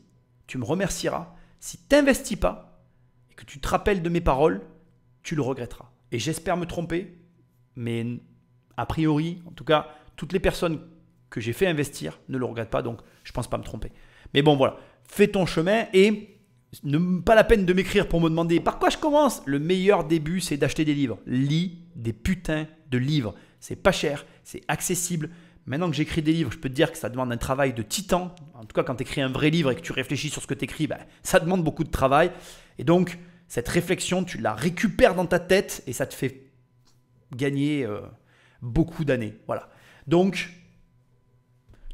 tu me remercieras. Si tu n'investis pas et que tu te rappelles de mes paroles, tu le regretteras. Et j'espère me tromper, mais a priori, en tout cas, toutes les personnes que j'ai fait investir ne le regrettent pas, donc je ne pense pas me tromper. Mais bon, voilà, fais ton chemin et pas la peine de m'écrire pour me demander par quoi je commence. Le meilleur début, c'est d'acheter des livres. Lis des putains de livres. C'est pas cher, c'est accessible. Maintenant que j'écris des livres, je peux te dire que ça demande un travail de titan. En tout cas, quand tu écris un vrai livre et que tu réfléchis sur ce que tu écris, ça demande beaucoup de travail. Et donc, cette réflexion, tu la récupères dans ta tête et ça te fait gagner beaucoup d'années. Voilà. Donc,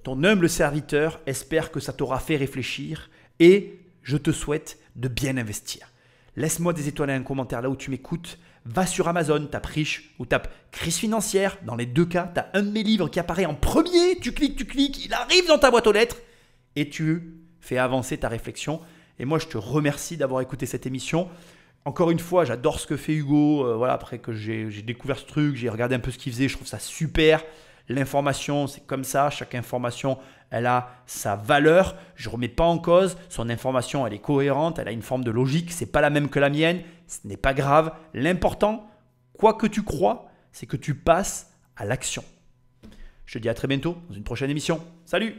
ton humble serviteur espère que ça t'aura fait réfléchir et je te souhaite de bien investir. Laisse-moi des étoiles et un commentaire là où tu m'écoutes. Va sur Amazon, tape riche ou tape crise financière. Dans les deux cas, tu as un de mes livres qui apparaît en premier. Tu cliques, il arrive dans ta boîte aux lettres et tu fais avancer ta réflexion. Et moi, je te remercie d'avoir écouté cette émission. Encore une fois, j'adore ce que fait Hugo. Voilà, après que j'ai découvert ce truc, j'ai regardé un peu ce qu'il faisait, je trouve ça super. L'information, c'est comme ça. Chaque information, elle a sa valeur. Je ne remets pas en cause. Son information, elle est cohérente, elle a une forme de logique. Ce n'est pas la même que la mienne. Ce n'est pas grave. L'important, quoi que tu crois, c'est que tu passes à l'action. Je te dis à très bientôt dans une prochaine émission. Salut!